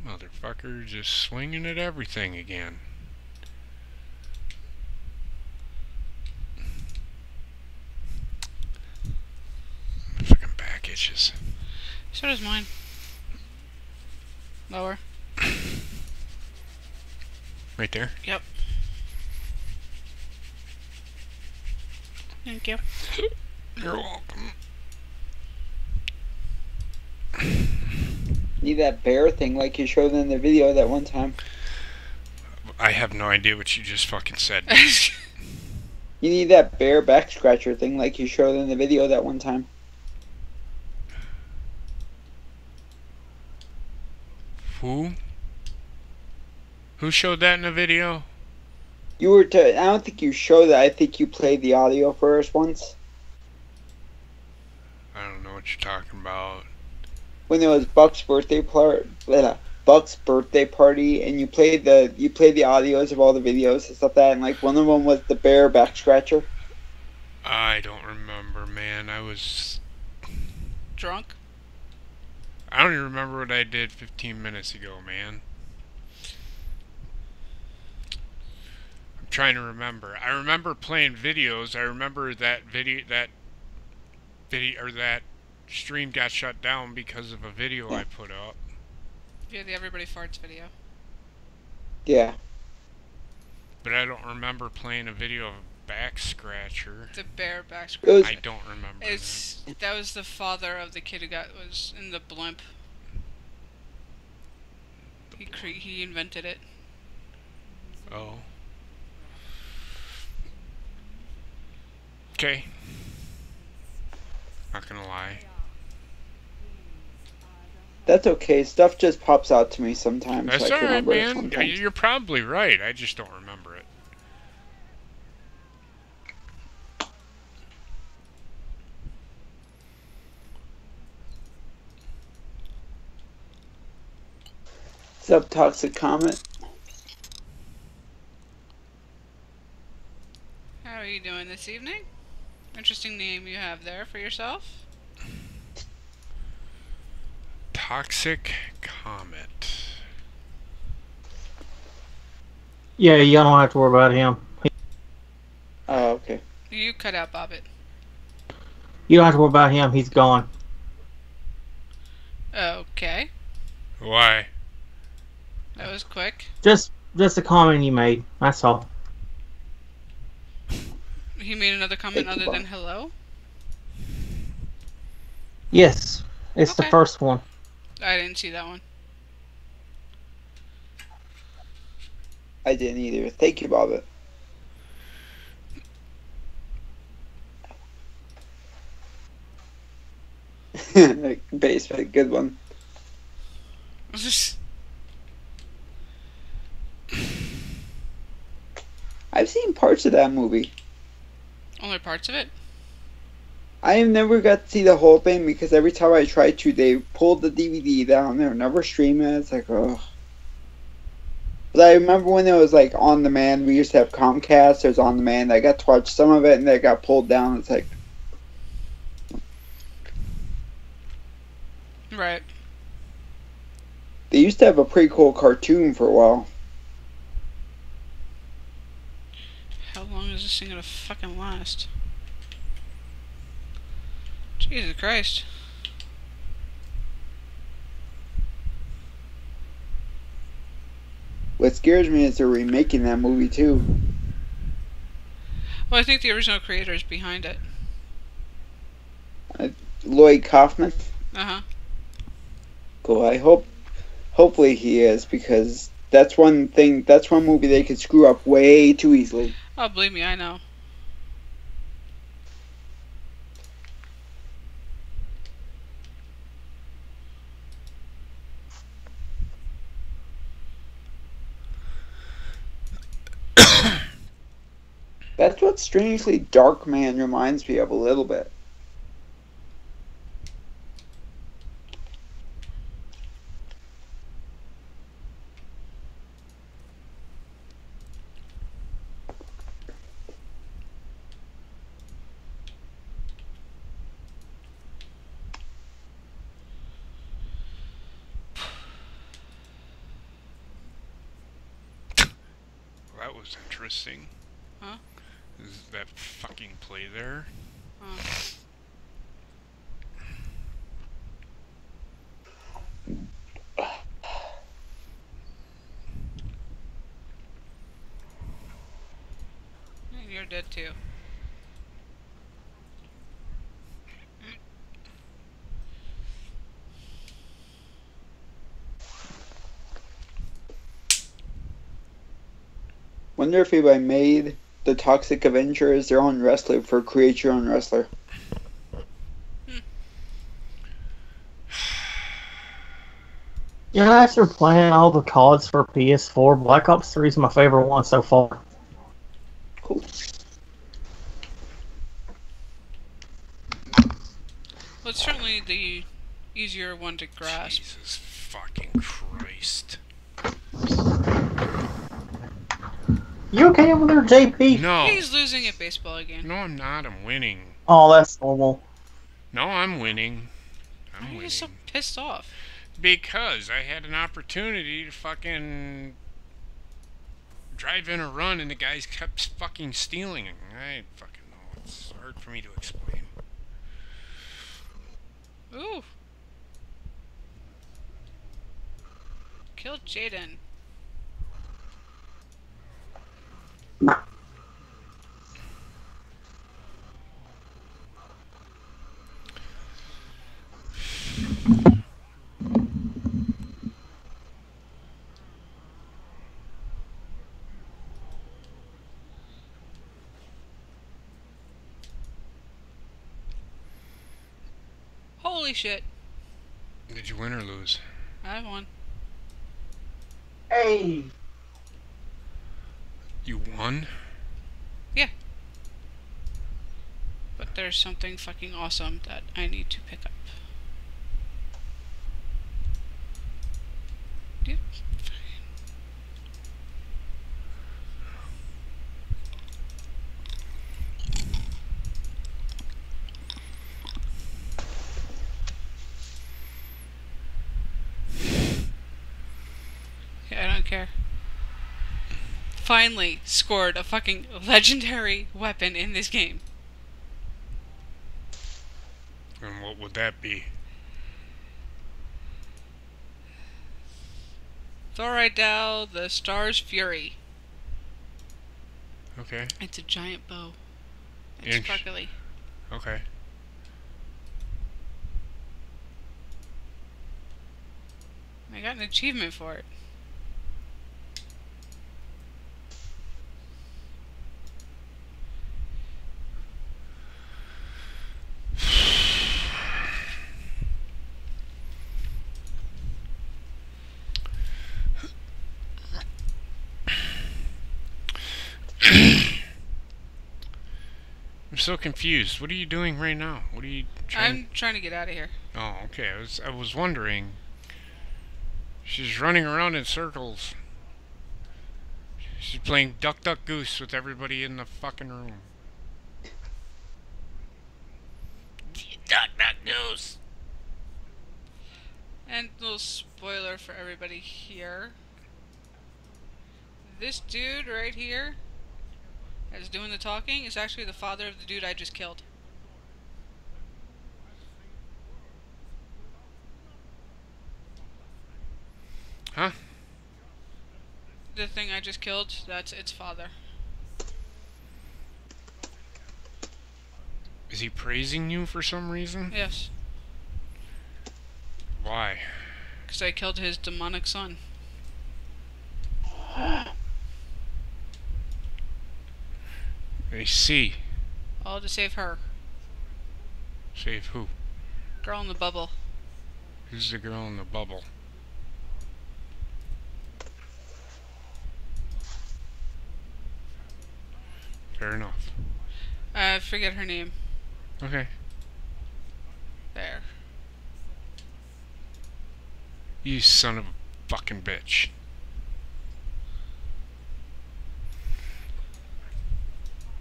Motherfucker just swinging at everything again. My fucking back itches. So does mine. Lower. Right there? Yep. Thank you. You're welcome. Need that bear thing like you showed in the video that one time. I have no idea what you just fucking said. You need that bear back scratcher thing like you showed in the video that one time. Who? Who showed that in the video? You were I don't think you showed that. I think you played the audio for us once. I don't know what you're talking about. When it was Buck's birthday party, and you played the audios of all the videos and stuff like that, and like one of them was the bear back scratcher. I don't remember, man. I was Drunk? I don't even remember what I did 15 minutes ago, man. I'm trying to remember. I remember playing videos. I remember that that stream got shut down because of a video I put up. Yeah, the Everybody Farts video. Yeah. But I don't remember playing a video of a back scratcher. The bear back scratcher. I don't remember. That was the father of the kid who was in the blimp. He invented it. Oh. Okay. Not gonna lie. That's okay. Stuff just pops out to me sometimes. That's so I can alright, remember it man. sometimes. You're probably right. I just don't remember it. Subtoxic Comet. How are you doing this evening? Interesting name you have there for yourself. Toxic Comet. Yeah, you don't have to worry about him. Oh, okay. You cut out Bobbit. You don't have to worry about him. He's gone. Okay. Why? That was quick. Just a comment you made. That's all. He made another comment Thank you, other than Bob. hello? Yes, it's the Okay. first one. I didn't see that one. I didn't either. Thank you, Bobbit. Basement, good one. I've seen parts of that movie. Only parts of it? I never got to see the whole thing because every time I tried to, they pulled the DVD down. They were never streaming it. It's like, oh. But I remember when it was like on demand. We used to have Comcast. It was on demand. I got to watch some of it, and then it got pulled down. It's like, Right. they used to have a pretty cool cartoon for a while. How long is this thing gonna fucking last? Jesus Christ. What scares me is they're remaking that movie too. Well, I think the original creator is behind it. Lloyd Kaufman. Uh-huh. Cool. Hopefully he is, because that's one movie they could screw up way too easily. Oh, believe me, I know. That's what strangely Darkman reminds me of a little bit. That was interesting. Huh? Is that fucking play there? Oh. And you're dead too. Wonder if anybody made the Toxic Avengers their own wrestler for Create Your Own Wrestler. Yeah, after playing all the CODs for PS4, Black Ops 3 is my favorite one so far. Cool. Well, it's certainly the easier one to grasp. Jesus fucking Christ. You okay over there, JP? No. He's losing at baseball again. No, I'm not. I'm winning. Oh, that's normal. No, I'm winning. Why I'm are you winning. so pissed off? Because I had an opportunity to fucking drive in a run and the guys kept fucking stealing it. I fucking know. It's hard for me to explain. Ooh. Kill Jaden. Holy shit. Did you win or lose? I won. Hey! You won? But there's something fucking awesome that I need to pick up. Yep. Yeah, I don't care. Finally scored a fucking legendary weapon in this game. And what would that be? Thoridal, the Star's Fury. Okay. It's a giant bow. It's Inch. sparkly. Okay. I got an achievement for it. I'm so confused. What are you doing right now? What are you trying? I'm trying to get out of here. Oh, okay. I was wondering. She's running around in circles. She's playing Duck Duck Goose with everybody in the fucking room. Duck Duck Goose. And a little spoiler for everybody here. This dude right here that's doing the talking is actually the father of the dude I just killed. Huh? The thing I just killed, that's its father. Is he praising you for some reason? Yes. Why? Because I killed his demonic son. I see. All to save her. Save who? Girl in the bubble. Who's the girl in the bubble? Fair enough. I forget her name. Okay. There. You son of a fucking bitch.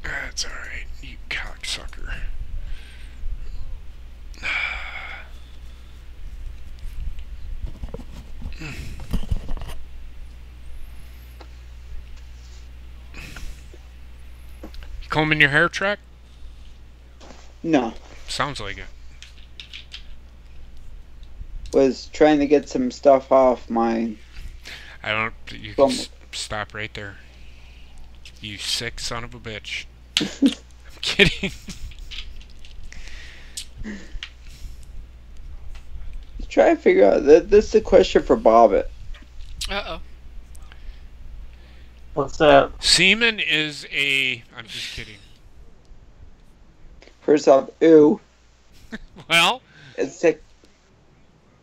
That's alright, you cocksucker. You combing your hair, Trek? No. Sounds like it. Was trying to get some stuff off my. I don't. You can stop right there. You sick son of a bitch. I'm kidding. Try to figure out. This is a question for Bobbit. Uh-oh. What's that? Semen is a. I'm just kidding. First off, ew. Well, It's sick.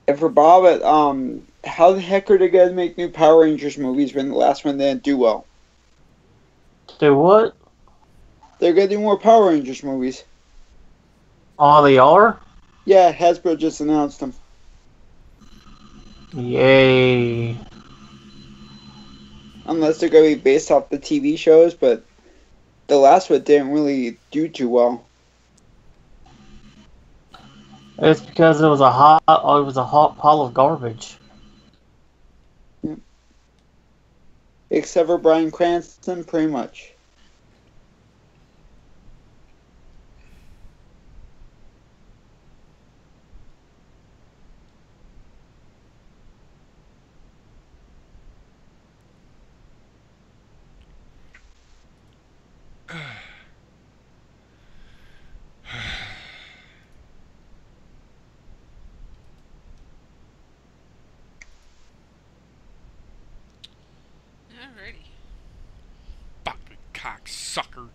And for Bobbit, how the heck are they gonna make new Power Rangers movies when the last one didn't do well? Do what? They're gonna do more Power Rangers movies. Oh, they are? Yeah, Hasbro just announced them. Yay. Unless they're gonna be based off the TV shows, but the last one didn't really do too well. It's because it was a hot pile of garbage. Except for Bryan Cranston, pretty much. Alrighty. fucking cocksucker.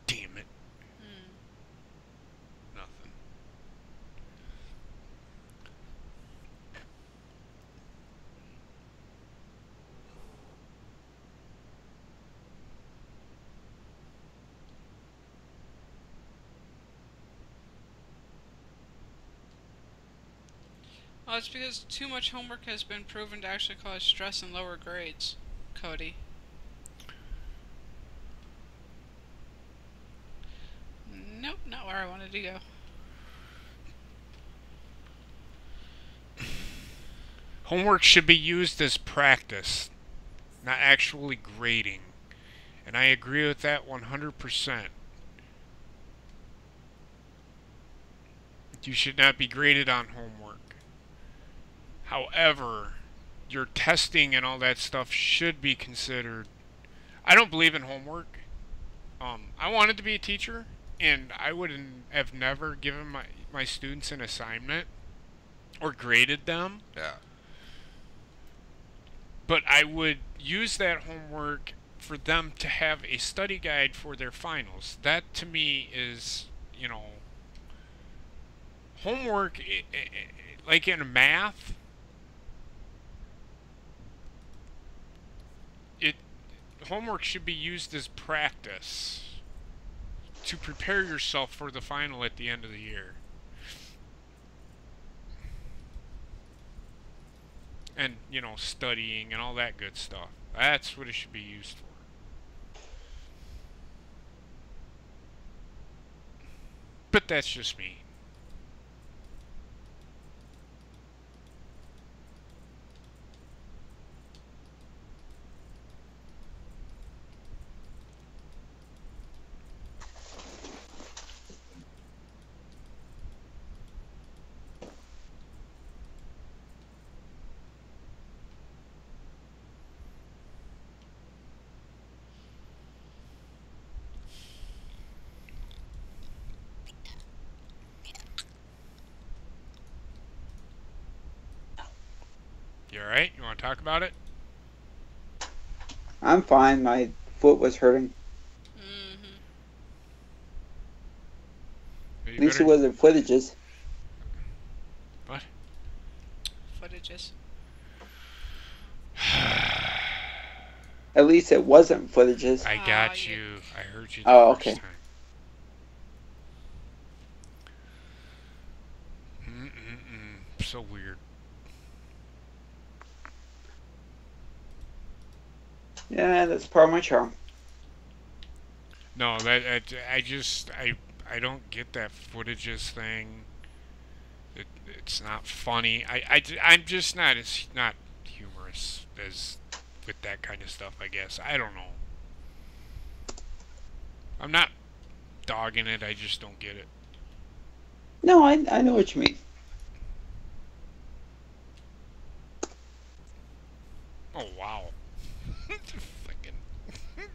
Damn it. Nothing. Well, it's because too much homework has been proven to actually cause stress and lower grades, Cody. Nope, not where I wanted to go. Homework should be used as practice, not actually grading. And I agree with that 100%. You should not be graded on homework. However, your testing and all that stuff should be considered. I don't believe in homework. I wanted to be a teacher, and I would have never given my students an assignment or graded them. Yeah. But I would use that homework for them to have a study guide for their finals. That to me is, homework, like in math, homework should be used as practice to prepare yourself for the final at the end of the year. And, you know, studying and all that good stuff. That's what it should be used for. But that's just me. You alright? You want to talk about it? I'm fine. My foot was hurting. At least it wasn't footages. What? Footages. At least it wasn't footages. I got you. I heard you the first okay. time. So weird. Yeah, that's part of my charm. No, I don't get that footages thing. It's not funny. I'm just not humorous as with that kind of stuff, I guess. I don't know. I'm not dogging it, I just don't get it. No, I know what you mean. Oh, wow. Fucking.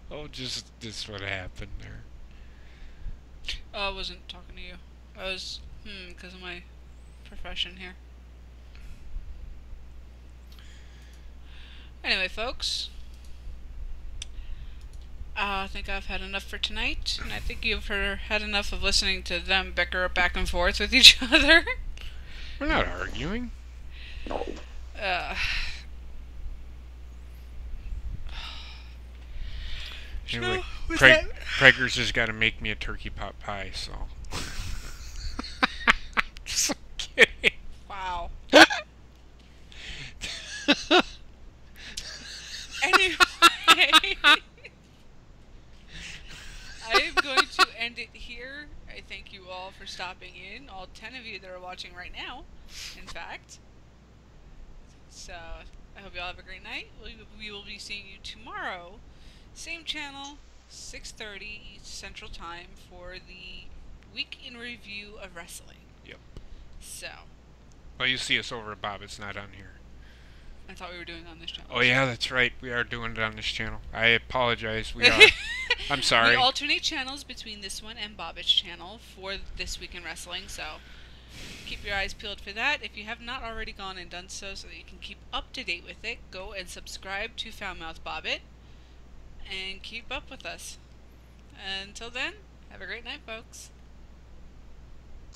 Oh, just what happened there. Oh, I wasn't talking to you. I was, because of my profession here. Anyway, folks. I think I've had enough for tonight, and I think you've had enough of listening to them bicker back and forth with each other. We're not arguing. No. Anyway, Prager's has got to make me a turkey pot pie, so. Just kidding. Wow. Anyway, I am going to end it here. I thank you all for stopping in, all 10 of you that are watching right now, in fact. So, I hope you all have a great night. We will be seeing you tomorrow. Same channel, 6:30 Central Time for the Week in Review of Wrestling. Yep. So. Well, you see us over at Bob. It's not on here. I thought we were doing it on this channel. Oh, yeah, that's right. We are doing it on this channel. I apologize. We are. I'm sorry. We alternate channels between this one and Bobbitt's channel for This Week in Wrestling, so keep your eyes peeled for that. If you have not already gone and done so that you can keep up to date with it, go and subscribe to Foulmouth Bobbit and keep up with us. Until then, have a great night, folks.